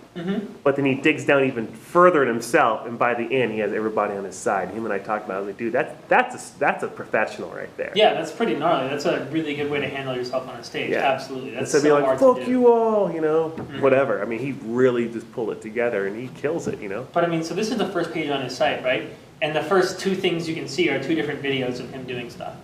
But then he digs down even further in himself, and by the end, he has everybody on his side. Him and I talked about it. I was like, dude, that's a professional right there. Yeah, that's pretty gnarly. That's a really good way to handle yourself on a stage. Yeah. Absolutely. That's Instead of being so like, hard fuck to do. you all, you know, whatever. I mean, he really just pulled it together, and he kills it, you know. But I mean, so this is the first page on his site, right? And the first 2 things you can see are 2 different videos of him doing stuff.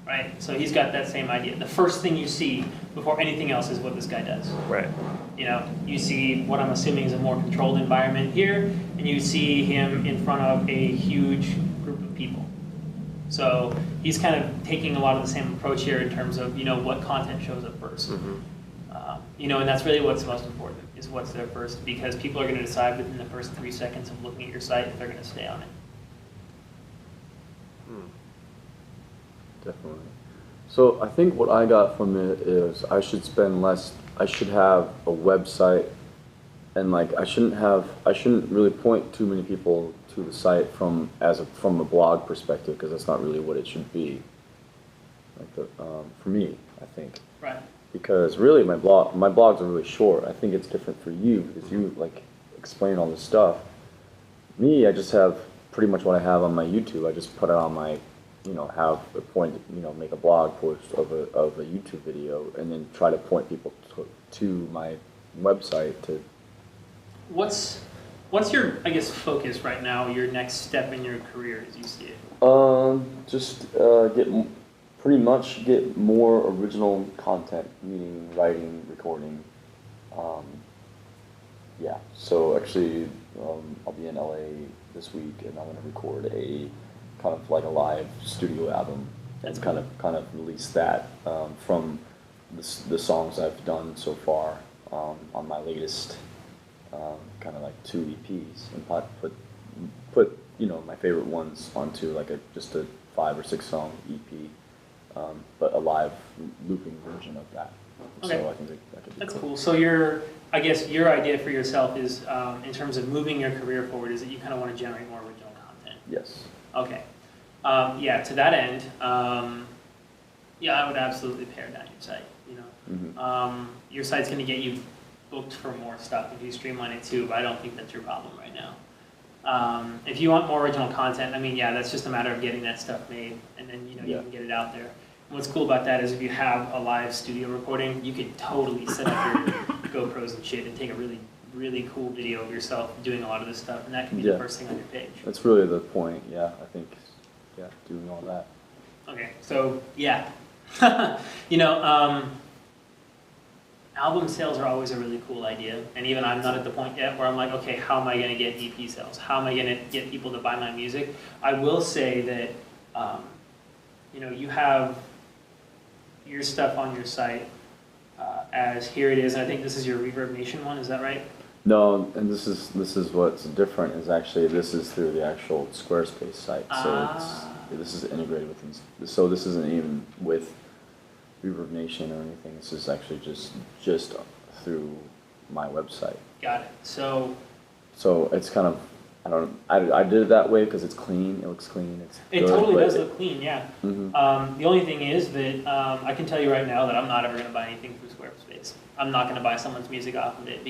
Right? So he's got that same idea. The first thing you see before anything else is what this guy does. Right. You know, you see what I'm assuming is a more controlled environment here, and you see him in front of a huge group of people. So he's kind of taking a lot of the same approach here in terms of, you know, what content shows up first. You know, and that's really what's most important, is what's there first, because people are going to decide within the first 3 seconds of looking at your site if they're going to stay on it. Definitely. So I think what I got from it is I should have a website, and like I shouldn't really point too many people to the site from a blog perspective, because that's not really what it should be. Like for me, I think. Right. Because really my blogs are really short. I think it's different for you because you like explain all this stuff. Me, I just have pretty much what I have on my YouTube. I just put it on my, you know, have a point, you know, make a blog post of a YouTube video, and then try to point people to my website to. What's your, I guess, focus right now, your next step in your career as you see it? Just pretty much get more original content, meaning writing, recording. Yeah, so actually I'll be in LA this week, and I'm going to record a kind of like a live studio album. That's and kind of release that from the songs I've done so far on my latest kind of like 2 EPs, and put you know my favorite ones onto like just a 5 or 6 song EP, but a live looping version of that. Okay. So I think that could be That's cool. cool. So I guess your idea for yourself is, in terms of moving your career forward, is that you kind of want to generate more original content. Yes. Okay. Yeah, to that end, yeah, I would absolutely pare down your site. You know, your site's going to get you booked for more stuff if you streamline it too, but I don't think that's your problem right now. If you want more original content, I mean, yeah, that's just a matter of getting that stuff made, and then you Yeah. can get it out there. And what's cool about that is if you have a live studio recording, you could totally set up your GoPros and shit and take a really, really cool video of yourself doing a lot of this stuff, and that can be the Yeah. first thing on your page. That's really the point. Yeah, I think. Yeah, doing all that. Okay, so yeah, album sales are always a really cool idea, and even I'm not at the point yet where I'm like, okay, how am I going to get EP sales? How am I going to get people to buy my music? I will say that, you have your stuff on your site as here it is, and I think this is your Reverb Nation one, is that right? No, and this is what's different is actually this is through the actual Squarespace site. So this is integrated with. So this isn't even with Reverb Nation or anything. This is actually just through my website. Got it. So it's kind of I did it that way because it's clean. It looks clean. It's it good, totally but does look clean, yeah. Mhm. The only thing is that I can tell you right now that I'm not ever going to buy anything through Squarespace. I'm not going to buy someone's music off of it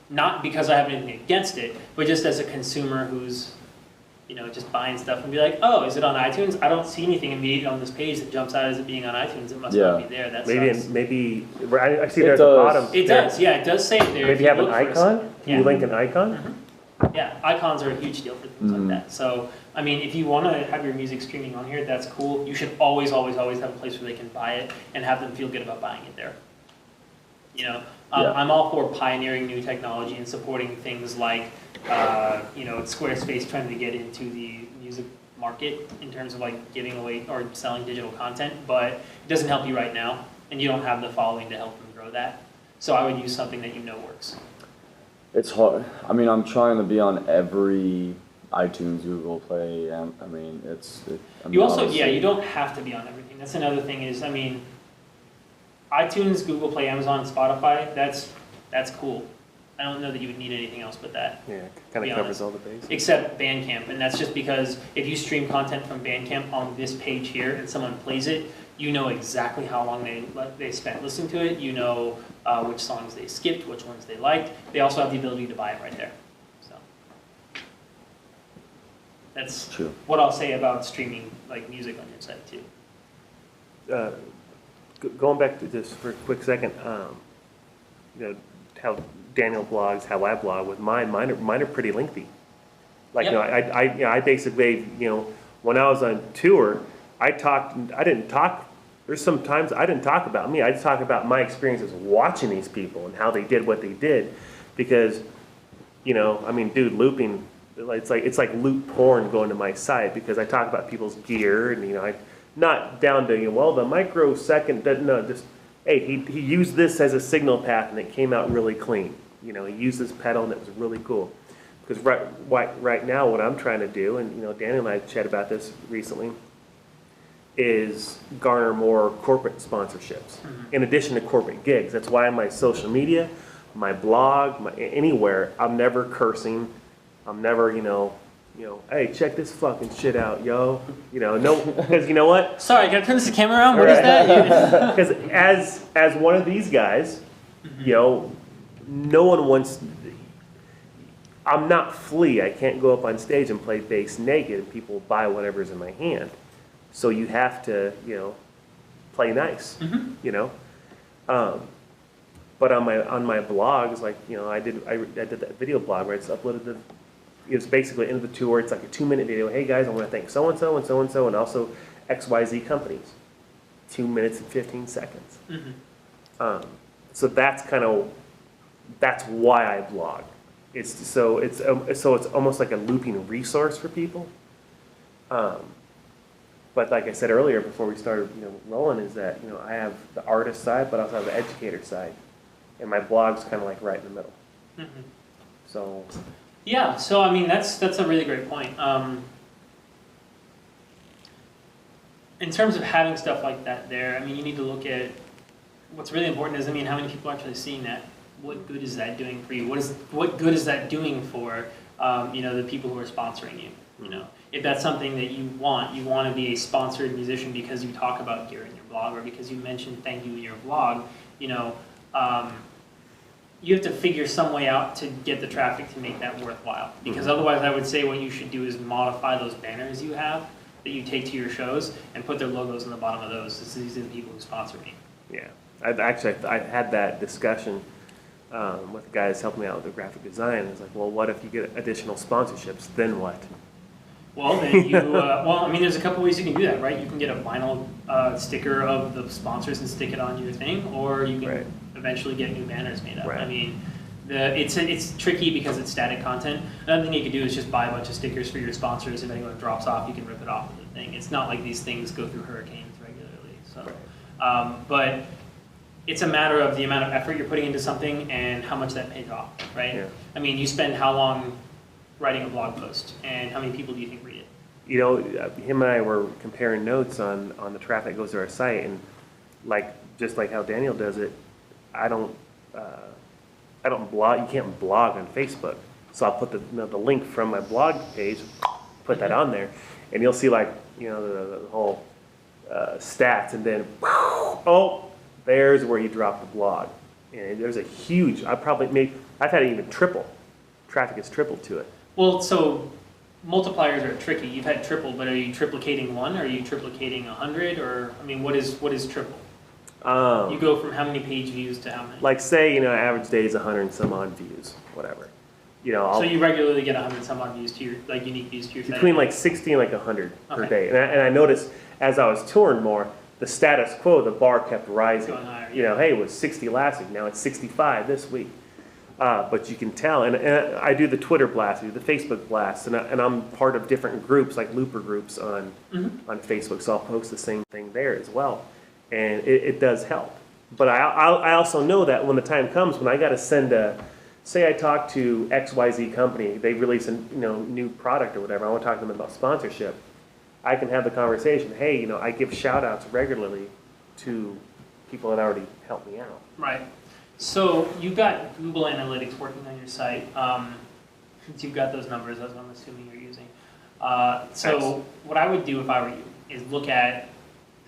not because I have anything against it, but just as a consumer who's, just buying stuff and be like, oh, is it on iTunes? I don't see anything immediately on this page that jumps out as it being on iTunes. It must not be there. That sucks. Maybe I see It there at the does. bottom. It does, yeah, it does say it there. Maybe if you have an look for a icon? second. Can you link an icon? Mhm. Yeah, icons are a huge deal for things Mhm. like that. So, I mean, if you want to have your music streaming on here, that's cool. You should always, always, always have a place where they can buy it and have them feel good about buying it there. Yeah. I'm all for pioneering new technology and supporting things like, Squarespace trying to get into the music market in terms of like giving away or selling digital content, but it doesn't help you right now, and you don't have the following to help them grow that. So I would use something that works. It's hard. I mean, I'm trying to be on every iTunes, Google Play. I mean, You also, honestly- you don't have to be on everything. That's another thing is, I mean, iTunes, Google Play, Amazon, Spotify, that's cool. I don't know that you would need anything else but that. Yeah, kind Be of covers honest. all the bases. Except Bandcamp, and that's just because if you stream content from Bandcamp on this page here and someone plays it, you know exactly how long they spent listening to it. You know which songs they skipped, which ones they liked. They also have the ability to buy it right there. So that's True. what I'll say about streaming like music on your site too. Going back to this for a quick second, how Daniel blogs, how I blog with mine are pretty lengthy. Like, Yep. I basically, when I was on tour, there's some times I didn't talk about me. I just talk about my experiences watching these people and how they did what they did. Because, dude, looping, it's like loop porn going to my site because I talk about people's gear and, I not down to, the microsecond, hey, he used this as a signal path and it came out really clean. He used this pedal and it was really cool. Because right now what I'm trying to do, and Daniel and I chat about this recently, is garner more corporate sponsorships in addition to corporate gigs. That's why my social media, my blog, anywhere, I'm never cursing. I'm never, hey, check this fucking shit out, yo. No, because you know what? Sorry, can I turn this camera around? What is that? Because as one of these guys, no one wants. I'm not Flea. I can't go up on stage and play bass naked and people buy whatever's in my hand. So you have to, play nice. But on my blogs, like I did that video blog where I just uploaded it's basically end of the tour. It's like a 2-minute video. Hey guys, I want to thank so and so and so and so, and also XYZ companies. 2 minutes and 15 seconds. So that's why I blog. It's almost like a looping resource for people. But like I said earlier, before we started rolling, is that I have the artist side, but I also have the educator side, and my blog's kind of like right in the middle. So. Yeah, so I mean that's a really great point. In terms of having stuff like that there, I mean you need to look at what's really important is how many people are actually seeing that. What good is that doing for you? What good is that doing for the people who are sponsoring you? If that's something that you want to be a sponsored musician because you talk about gear in your blog or because you mentioned thank you in your blog, you have to figure some way out to get the traffic to make that worthwhile. Because otherwise, I would say what you should do is modify those banners you have that you take to your shows and put their logos on the bottom of those. These are the people who sponsor me. Yeah, I had that discussion with guys helping me out with the graphic design. It's like, well, what if you get additional sponsorships? Then what? Well, then you, well, I mean, there's a couple ways you can do that, right? You can get a vinyl sticker of the sponsors and stick it on your thing, or you can Right. eventually get new banners made up. Right. I mean, it's tricky because it's static content. Another thing you could do is just buy a bunch of stickers for your sponsors. If anyone drops off, you can rip it off of the thing. It's not like these things go through hurricanes regularly. So, but it's a matter of the amount of effort you're putting into something and how much that pays off, right? Yeah. I mean, you spend how long writing a blog post, and how many people do you think read it? You know, him and I were comparing notes on the traffic that goes to our site, and just like how Daniel does it, I don't blog. You can't blog on Facebook, so I'll put the link from my blog page, put that on there, and you'll see the whole stats, and then there's where he dropped the blog, and there's a huge. I've had it even triple. Traffic has tripled to it. Well, so multipliers are tricky. You've had triple, but are you triplicating 1? Or are you triplicating 100? Or, I mean, what is triple? You go from how many page views to how many? Like say, average day is 100 and some odd views, whatever. So you regularly get 100 some odd views to your, unique views to your site? Between 60 and 100 per Okay. day. And I noticed as I was touring more, the status quo, the bar kept rising. Going higher, Hey, it was 60 last week, now it's 65 this week. But you can tell, and I do the Twitter blast, I do the Facebook blast, and I'm part of different groups, like looper groups on Facebook, so I'll post the same thing there as well. And it does help. But I also know that when the time comes, when I got to send say I talk to XYZ company, they release a new product or whatever, I want to talk to them about sponsorship, I can have the conversation, hey, I give shout outs regularly to people that already helped me out. Right. So you've got Google Analytics working on your site. Since you've got those numbers, that's what I'm assuming you're using. So what I would do if I were you is look at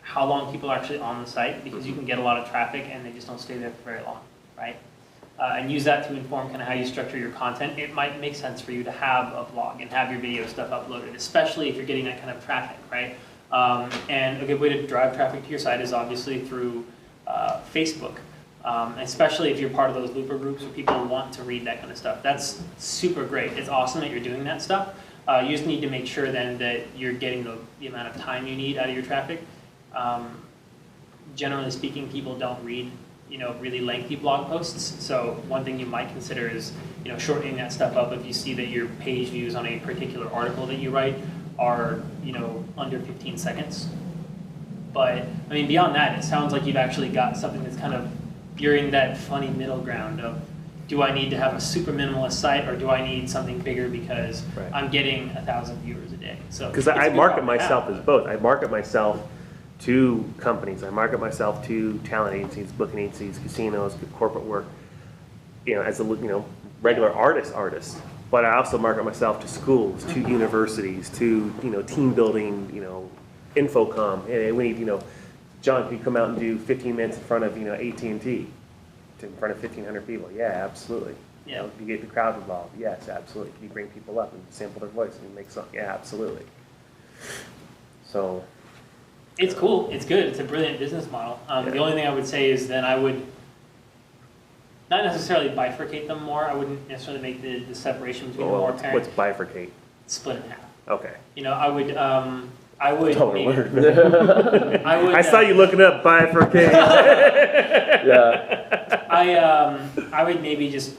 how long people are actually on the site, because you can get a lot of traffic and they just don't stay there for very long, right? And use that to inform kind of how you structure your content. It might make sense for you to have a blog and have your video stuff uploaded, especially if you're getting that kind of traffic, right? And a good way to drive traffic to your site is obviously through Facebook. Especially if you're part of those looper groups where people want to read that kind of stuff. That's super great. It's awesome that you're doing that stuff. You just need to make sure then that you're getting the amount of time you need out of your traffic. Generally speaking, people don't read really lengthy blog posts. So one thing you might consider is shortening that stuff up if you see that your page views on a particular article that you write are under 15 seconds. But I mean, beyond that, it sounds like you've actually got something that's kind of, you're in that funny middle ground of, do I need to have a super minimalist site, or do I need something bigger because I'm getting 1,000 viewers a day? So because I market myself as both. I market myself to companies. I market myself to talent agencies, booking agencies, casinos, corporate work. As a regular artist. But I also market myself to schools, to universities, to team building, Infocom. Hey, we need John, can you come out and do 15 minutes in front of AT&T, in front of 1,500 people? Yeah, absolutely. Yeah. Can you get the crowd involved? Yes, absolutely. Can you bring people up and sample their voice and make something? Yeah, absolutely. So it's cool. It's good. It's a brilliant business model. The only thing I would say is then I would not necessarily bifurcate them more. I wouldn't necessarily make the separation between them more apparent. What's bifurcate? Split in half. Okay. I would Totally maybe, word. I saw you looking up bifurcate. Yeah. I would maybe just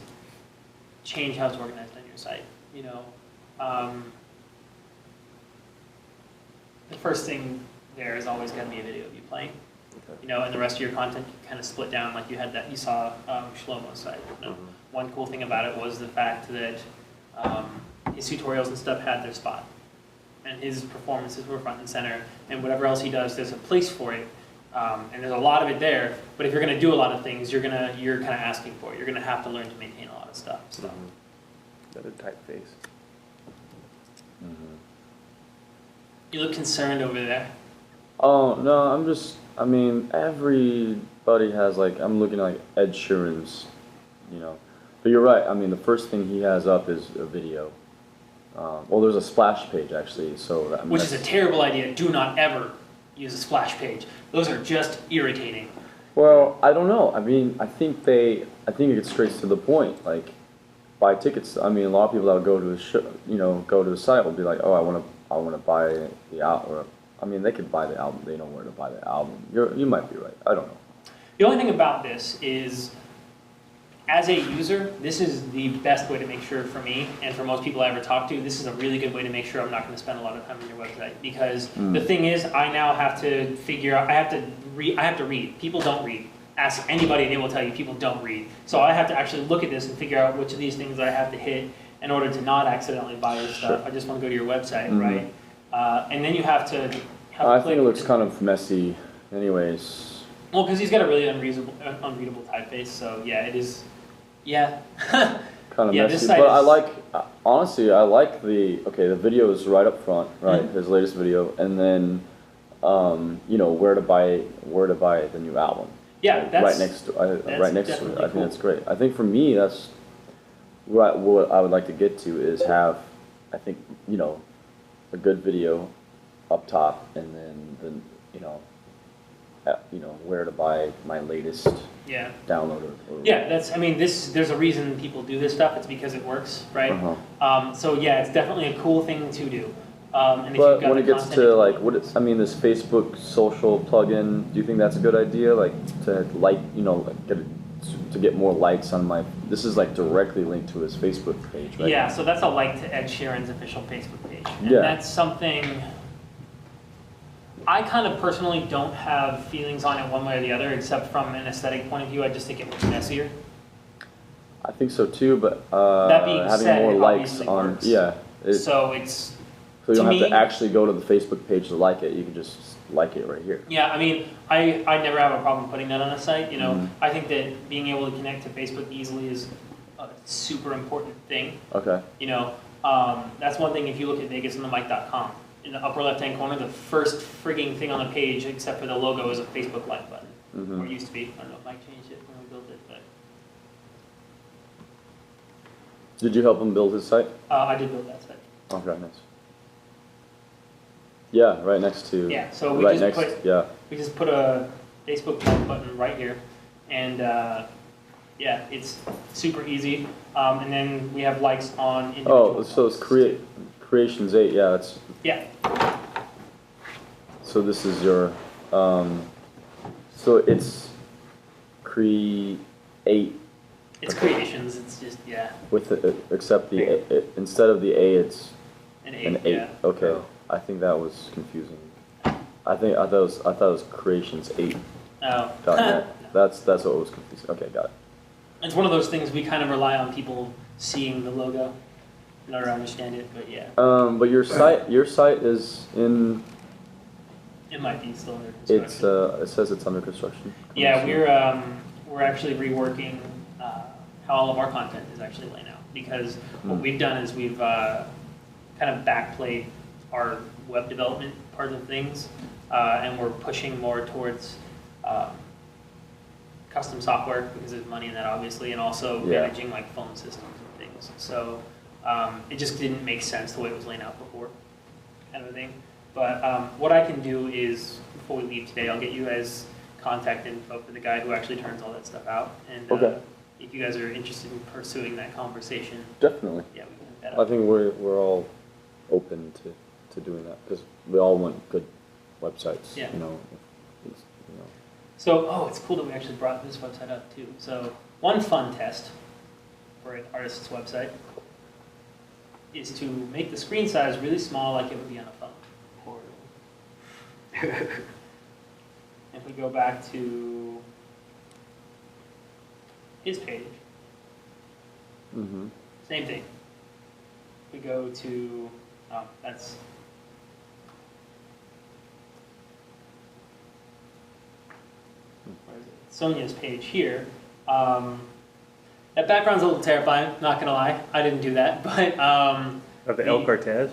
change how it's organized on your site. The first thing there is always going to be a video of you playing. Okay. And the rest of your content kind of split down, like you saw Shlomo's site. One cool thing about it was the fact that his tutorials and stuff had their spot. And his performances were front and center, and whatever else he does, there's a place for it, and there's a lot of it there. But if you're going to do a lot of things, you're kind of asking for it. You're going to have to learn to maintain a lot of stuff. So. Another typeface. You look concerned over there. Oh no, everybody has I'm looking at Ed Sheeran's, But you're right. I mean, the first thing he has up is a video. Well, there's a splash page actually. So I mean, Which is a terrible idea. Do not ever use a splash page. Those are just irritating. Well, I don't know. I mean, I think it gets straight to the point. Like, buy tickets. I mean, a lot of people that will go to a show, go to a site will be like, oh, I want to buy the album. Or, I mean, they could buy the album. They know where to buy the album. You might be right. I don't know. The only thing about this is, as a user, this is the best way to make sure for me, and for most people I ever talk to, this is a really good way to make sure I'm not going to spend a lot of time on your website. Because the thing is, I now have to figure out, I have to read. People don't read. Ask anybody and they will tell you people don't read. So I have to actually look at this and figure out which of these things I have to hit in order to not accidentally buy your stuff. I just want to go to your website, right? And then you have to I think it looks kind of messy anyways. Well, because he's got a really unreadable typeface, so yeah, it is. Yeah. Kind of Yeah, messy, this site but I is- like, honestly, I like the video is right up front, right? His latest video, and then, where to buy the new album. Yeah, Like, that's right next to it. definitely I think cool. that's great. I think for me, that's what I would like to get to is have, I think, a good video up top, and then where to buy my latest Yeah. download or Yeah, that's. I mean, there's a reason people do this stuff. It's because it works, right? So yeah, it's definitely a cool thing to do. And if But you've got when the it gets content to in- like this Facebook social plugin, do you think that's a good idea? Like to get more likes on my. This is like directly linked to his Facebook page, right? Yeah, so that's a like to Ed Sheeran's official Facebook page, and Yeah. that's something. I kind of personally don't have feelings on it one way or the other, except from an aesthetic point of view. I just think it looks messier. I think so too, but That being having said, more it likes obviously on works. so So it's you don't to have me- to actually go to the Facebook page to like it. You can just like it right here. yeah. I mean, I never have a problem putting that on a site. Mm-hmm. I think that being able to connect to Facebook easily is a super important thing. Okay. That's one thing. If you look at VegasOnTheMic.com, in the upper left-hand corner, the first frigging thing on the page, except for the logo, is a Facebook like button. Mm-hmm. Or it used to be. I don't know if Mike changed it when we built it, but Did you help him build his site? I did build that site. Okay, nice. Yeah, right next to. Yeah, so we right just next. put Yeah. we just put a Facebook like button right here, and yeah, it's super easy. And then we have likes on individual. Oh, so it's posts. Creations 8. Yeah, that's. Yeah. So this is your. So it's create It's creations. It's just with except instead of the A, it's an 8. an 8. Yeah. Okay, I think that was confusing. I thought it was creations 8. Oh. .net. That's what was confusing. Okay, got it. It's one of those things we kind of rely on people seeing the logo in order to understand it. But yeah, But your site is in. it might be still under construction. It's it says it's under construction. Yeah, we're actually reworking how all of our content is actually laid out, because what we've done is we've kind of backplayed our web development part of things, and we're pushing more towards custom software, because there's money in that obviously, and also managing like phone systems and things. So it just didn't make sense the way it was laid out before, kind of a thing. But what I can do is, before we leave today, I'll get you guys contact info for the guy who actually turns all that stuff out. And Okay. if you guys are interested in pursuing that conversation, Definitely. yeah, we can hook that I up. think we're all open to doing that because we all want good websites. Yeah. So, it's cool that we actually brought this website up too. So, one fun test for an artist's website is to make the screen size really small, like it would be on a phone. If we go back to his page, Mm-hmm. same thing. We go to, that's, where is it? Sonia's page here. That background's a little terrifying, not gonna lie. I didn't do that, but Of the El Cortez?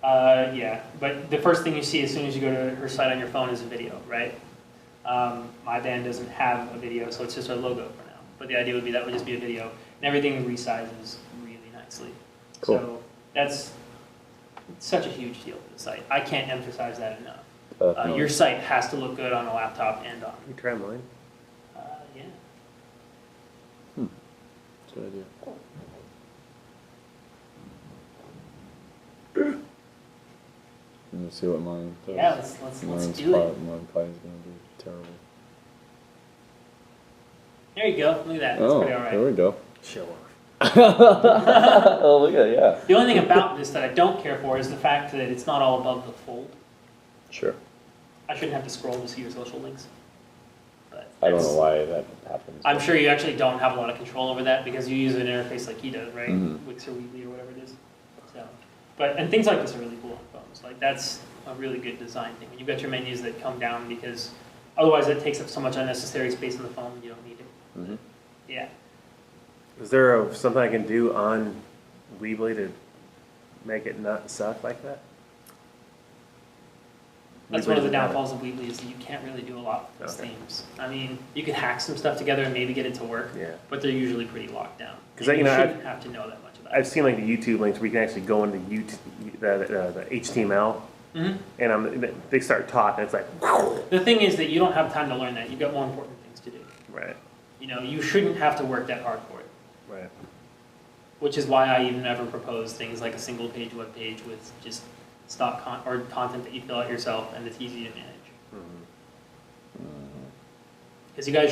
yeah. But the first thing you see as soon as you go to her site on your phone is a video, right? My band doesn't have a video, so it's just our logo for now. But the idea would be that would just be a video. and everything resizes really nicely. Cool. So that's such a huge deal for the site. I can't emphasize that enough. Your site has to look good on a laptop and on. You try mine. Yeah. That's a good idea. Let me see what mine does. Yeah, let's Mine's do it. Mine probably is going to be terrible. There you go. Look at that. That's pretty all There we right. go. Show off. Oh, look at it, yeah. The only thing about this that I don't care for is the fact that it's not all above the fold. Sure. I shouldn't have to scroll to see your social links. But I don't that's- know why that happens. I'm sure you actually don't have a lot of control over that because you use an interface like he does, right? Mhm. Wix or Weebly or whatever it is. So, and things like this are really cool on phones. Like that's a really good design thing. When you've got your menus that come down because otherwise it takes up so much unnecessary space on the phone you don't need it. Mhm. Yeah. Is there something I can do on Weebly to make it not suck like that? That's Weebly one of the doesn't have it. downfalls of Weebly is that you can't really do a lot with those Okay. themes. I mean, you can hack some stuff together and maybe get it to work, Yeah. but they're usually pretty locked down. 'Cause And you know, shouldn't have to know that much about I've it. seen like the YouTube links where you can actually go into the HTML Mhm. and they start talking. It's like, The thing is that you don't have time to learn that. You've got more important things to do. right, You know, you shouldn't have to work that hard for it. right. Which is why I even ever propose things like a single page web page with just stock or content that you fill out yourself and it's easy to manage. Because you guys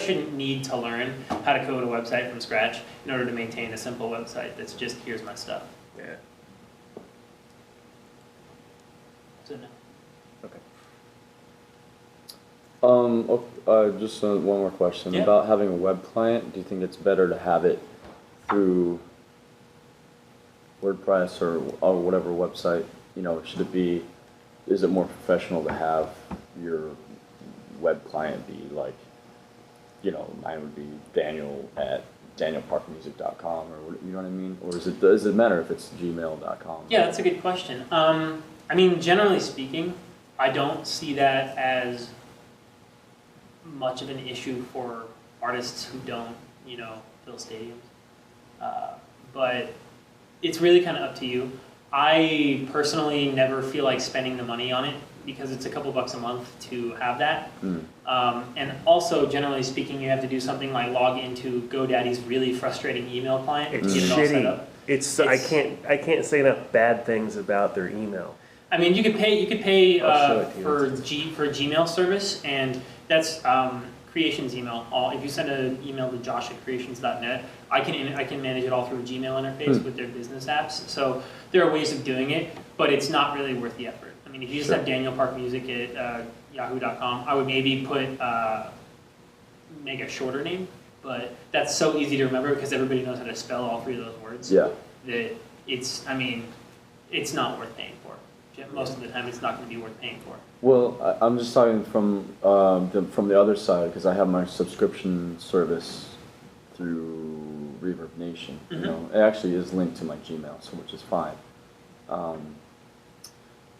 shouldn't need to learn how to code a website from scratch in order to maintain a simple website that's just here's my stuff. Yeah. So no. Okay. Just one more question. Yeah. About having a web client, do you think it's better to have it through WordPress or whatever website? Is it more professional to have your web client be like, mine would be Daniel at danielparkmusic.com or you know what I mean? Or does it matter if it's gmail.com? Yeah, that's a good question. I mean, generally speaking, I don't see that as much of an issue for artists who don't, fill stadiums. But it's really kind of up to you. I personally never feel like spending the money on it because it's a couple bucks a month to have that. And also, generally speaking, you have to do something like log into GoDaddy's really frustrating email client It's to get it all set shitty. up. I can't say enough bad things about their email. I mean, you could pay I'll show it to you. for Gmail service, and that's Creations email. If you send an email to josh@creations.net, I can manage it all through a Gmail interface with their business apps. So there are ways of doing it, but it's not really worth the effort. I mean, if you just have Daniel Park Music at yahoo.com, I would maybe make a shorter name, but that's so easy to remember because everybody knows how to spell all three of those words. Yeah. That it's not worth paying for. Most of the time, it's not going to be worth paying for. Well, I'm just talking from the other side because I have my subscription service through Reverb Nation. It actually is linked to my Gmail, so which is fine.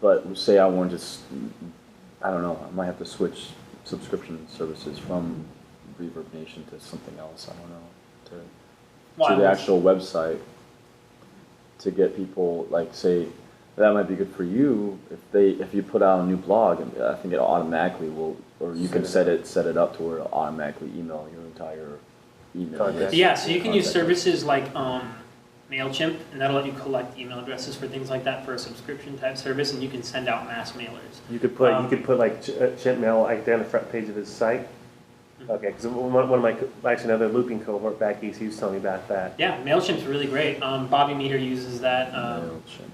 But say I want to, I don't know, I might have to switch subscription services from Reverb Nation to something else. I don't know to the actual website to get people say. That might be good for you if you put out a new blog, and I think it automatically will, or you can set it up to where it'll automatically email your entire email Contact. list. Yeah, so you can use Contact. services like MailChimp, and that'll let you collect email addresses for things like that for a subscription type service, and you can send out mass mailers. You could put like Chimp Mail like down the front page of his site. Okay, because one of my another looping cohort back east, he was telling me about that. Yeah, MailChimp's really great. Bobby Meter uses that. MailChimp.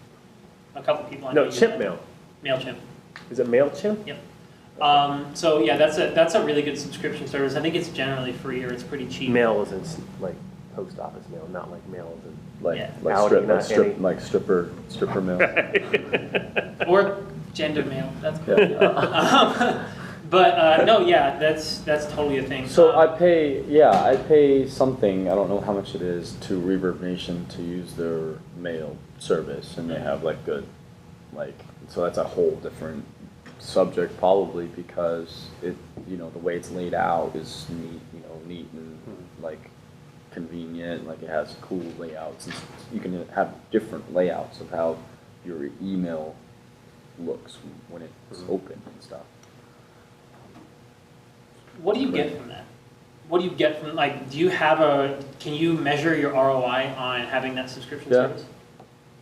A couple people I know No, use Chimp that. Mail. MailChimp. Is it MailChimp? Yep. So yeah, that's a really good subscription service. I think it's generally free or it's pretty cheap. Mail is in like post office mail, not like mail is in. Yeah. Audi, not stripper mail. Or gender mail. That's cool. Yeah. But no, yeah, that's totally a thing. So I pay something, I don't know how much it is, to Reverb Nation to use their mail service, and they have so that's a whole different subject probably because it, the way it's laid out is neat, neat and convenient, like it has cool layouts, and you can have different layouts of how your email looks when it's open and stuff. What do you get from that? What do you get from, like, can you measure your ROI on having that subscription Yeah. service?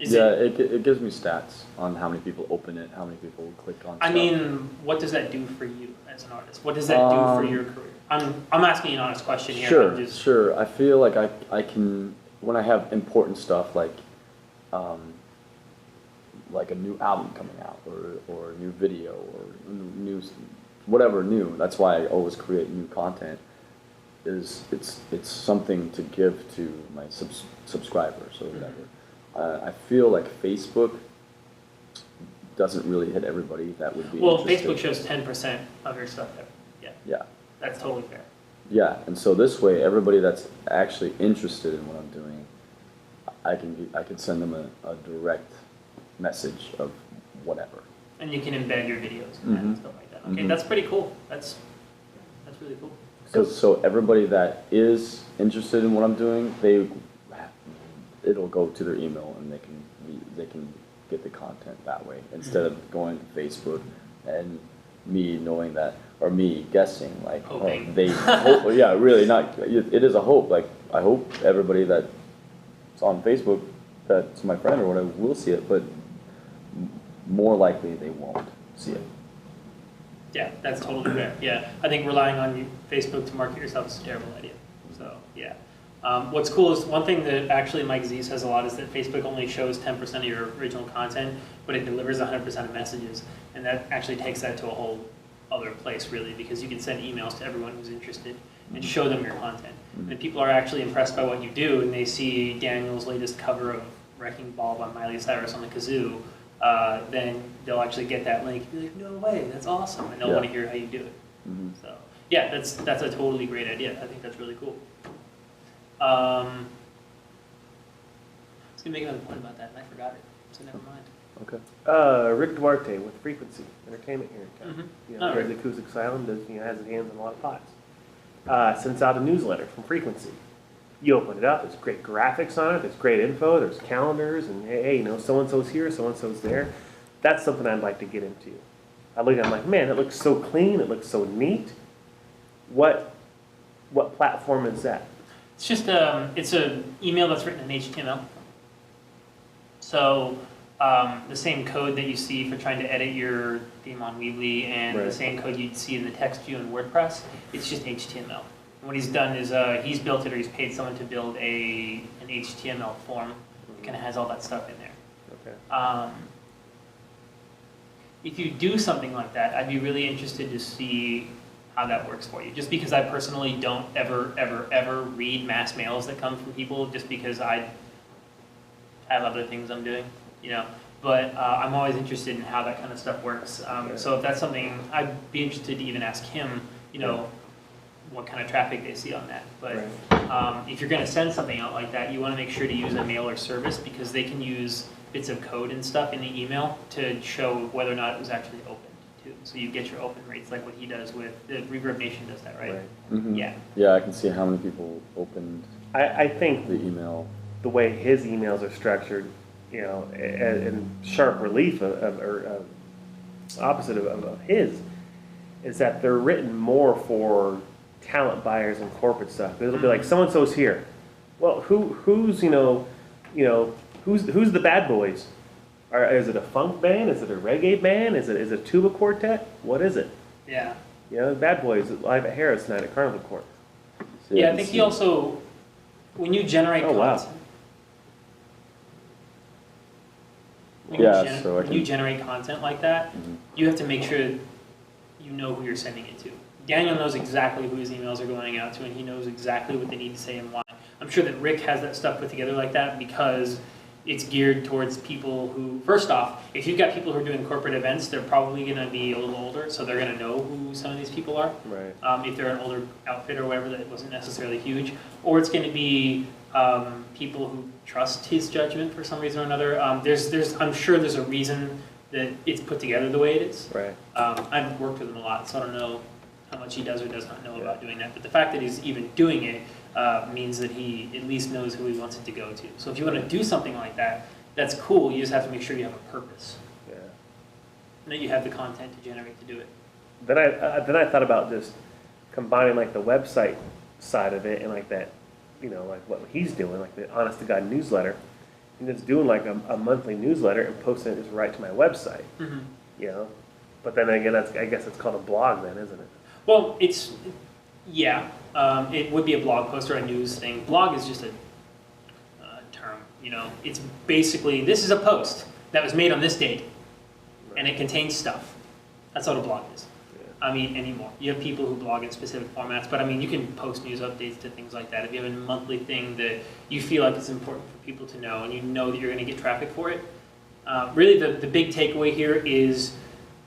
It gives me stats on how many people open it, how many people click on stuff. I mean, what does that do for you as an artist? What does that do for your career? I'm asking you an honest question here. Sure, sure. I feel like I can, when I have important stuff like a new album coming out or a new video or new whatever new. That's why I always create new content. It's something to give to my subscribers or whatever. I feel like Facebook doesn't really hit everybody that would be interested. Facebook shows 10% of your stuff there. Yeah. Yeah. That's totally fair. Yeah, and so this way, everybody that's actually interested in what I'm doing, I can send them a direct message of whatever. And you can embed your videos in that and stuff like that. Okay, that's pretty cool. That's really cool. So everybody that is interested in what I'm doing, it'll go to their email and they can get the content that way instead of going to Facebook and me knowing that, or me guessing like Hoping. they hope, yeah, really not. It is a hope. Like I hope everybody that's on Facebook that's my friend or whatever will see it, but more likely they won't see it. Yeah, that's totally fair. Yeah, I think relying on Facebook to market yourself is a terrible idea. So yeah. What's cool is one thing that actually Mike Z says a lot is that Facebook only shows 10% of your original content, but it delivers 100% of messages, and that actually takes that to a whole other place really, because you can send emails to everyone who's interested and show them your content. And if people are actually impressed by what you do and they see Daniel's latest cover of Wrecking Ball by Miley Cyrus on the kazoo, then they'll actually get that link and be like, no way, that's awesome, and they'll want to hear how you do it. So yeah, that's a totally great idea. I think that's really cool. I was gonna make another point about that and I forgot it, so never mind. Okay. Rick Duarte with Frequency Entertainment here in town. You know, Oh, plays Acoustic Asylum, does, has his hands in a lot of pots. Sends out a newsletter from Frequency. You open it up, there's great graphics on it, there's great info, there's calendars, and hey, so-and-so's here, so-and-so's there. That's something I'd like to get into. I look at it, I'm like, man, it looks so clean, it looks so neat. What platform is that? It's just it's an email that's written in HTML. So the same code that you see for trying to edit your theme on Weebly and the same code you'd see in the text view in WordPress, it's just HTML. And what he's done is he's built it, or he's paid someone to build an HTML form that kind of has all that stuff in there. Okay. If you do something like that, I'd be really interested to see how that works for you. Just because I personally don't ever read mass mails that come from people, just because I have other things I'm doing, But I'm always interested in how that kind of stuff works. So if that's something, I'd be interested to even ask him, what kind of traffic they see on that. But if you're going to send something out like that, you want to make sure to use a mailer service, because they can use bits of code and stuff in the email to show whether or not it was actually opened too. So you get your open rates, like what he does with the Reverb Nation does that, right? Yeah. Yeah, I can see how many people opened I think the email. the way his emails are structured, in sharp relief or opposite of his, is that they're written more for talent buyers and corporate stuff. It'll be like, so-and-so's here. Well, who's the bad boys? Is it a funk band? Is it a reggae band? Is it a tuba quartet? What is it? Yeah. The Bad Boys live at Harris tonight at Carnival Court. So Yeah, I think he also, when you generate content, when you generate content like that, you have to make sure you know who you're sending it to. Daniel knows exactly who his emails are going out to, and he knows exactly what they need to say and why. I'm sure that Rick has that stuff put together like that because it's geared towards people who, first off, if you've got people who are doing corporate events, they're probably going to be a little older, so they're going to know who some of these people are. Right. If they're an older outfit or whatever that wasn't necessarily huge. Or it's going to be people who trust his judgment for some reason or another. I'm sure there's a reason that it's put together the way it is. Right. I've worked with him a lot, so I don't know how much he does or does not know about doing that. But the fact that he's even doing it means that he at least knows who he wants it to go to. So if you want to do something like that, that's cool. You just have to make sure you have a purpose Yeah. and that you have the content to generate to do it. Then I thought about just combining like the website side of it and like that, you know, like what he's doing, like the honest to God newsletter, and just doing like a monthly newsletter and posting it just right to my website, Mm-hmm. you know. But then again, I guess it's called a blog then, isn't it? Well, yeah, it would be a blog post or a news thing. Blog is just a term, you know. It's basically, this is a post that was made on this date, and it contains stuff. That's what a blog is. I mean, anymore. You have people who blog in specific formats, but I mean, you can post news updates to things like that. If you have a monthly thing that you feel like it's important for people to know, and you know that you're going to get traffic for it, really the big takeaway here is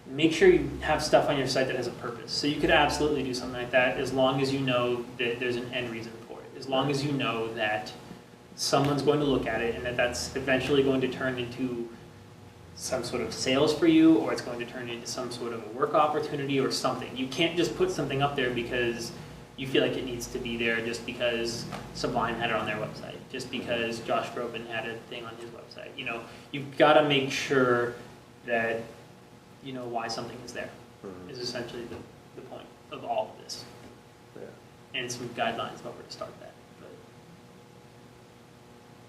make sure you have stuff on your site that has a purpose. So you could absolutely do something like that as long as you know that there's an end reason for it. As long as you know that someone's going to look at it and that that's eventually going to turn into some sort of sales for you, or it's going to turn into some sort of a work opportunity or something. You can't just put something up there because you feel like it needs to be there, just because Sublime had it on their website, just because Josh Groban had a thing on his website. You know, you've got to make sure that you know why something is there, is essentially the point of all of this. Yeah. And some guidelines about where to start that.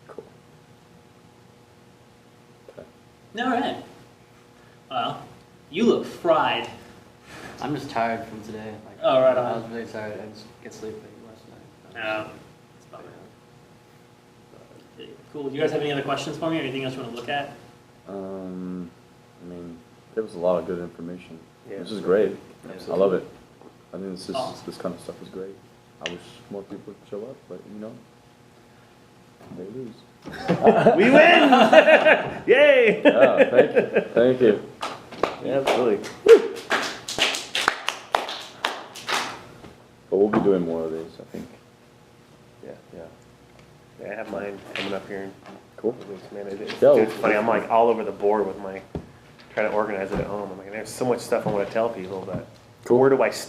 Cool. Okay. All right. Well, you look fried. I'm just tired from today. Like, Oh, right I on. was really tired. I just get sleep late last night. That's about it. Cool. Do you guys have any other questions for me, or anything else you want to look at? I mean, there was a lot of good information. Yeah. This is great. Absolutely. I love it. I think Awesome. this kind of stuff is great. I wish more people would show up, but you know, they lose. We win! Yay! Yeah, thank you. Thank you. Yeah, absolutely. But we'll be doing more of these, I think. Yeah, I have mine coming up here in Cool. a couple weeks, man. It's Yeah, it's funny. I'm like all over the board with my trying to organize it at home. I'm like, there's so much stuff I want to tell people, but Cool. where do I start?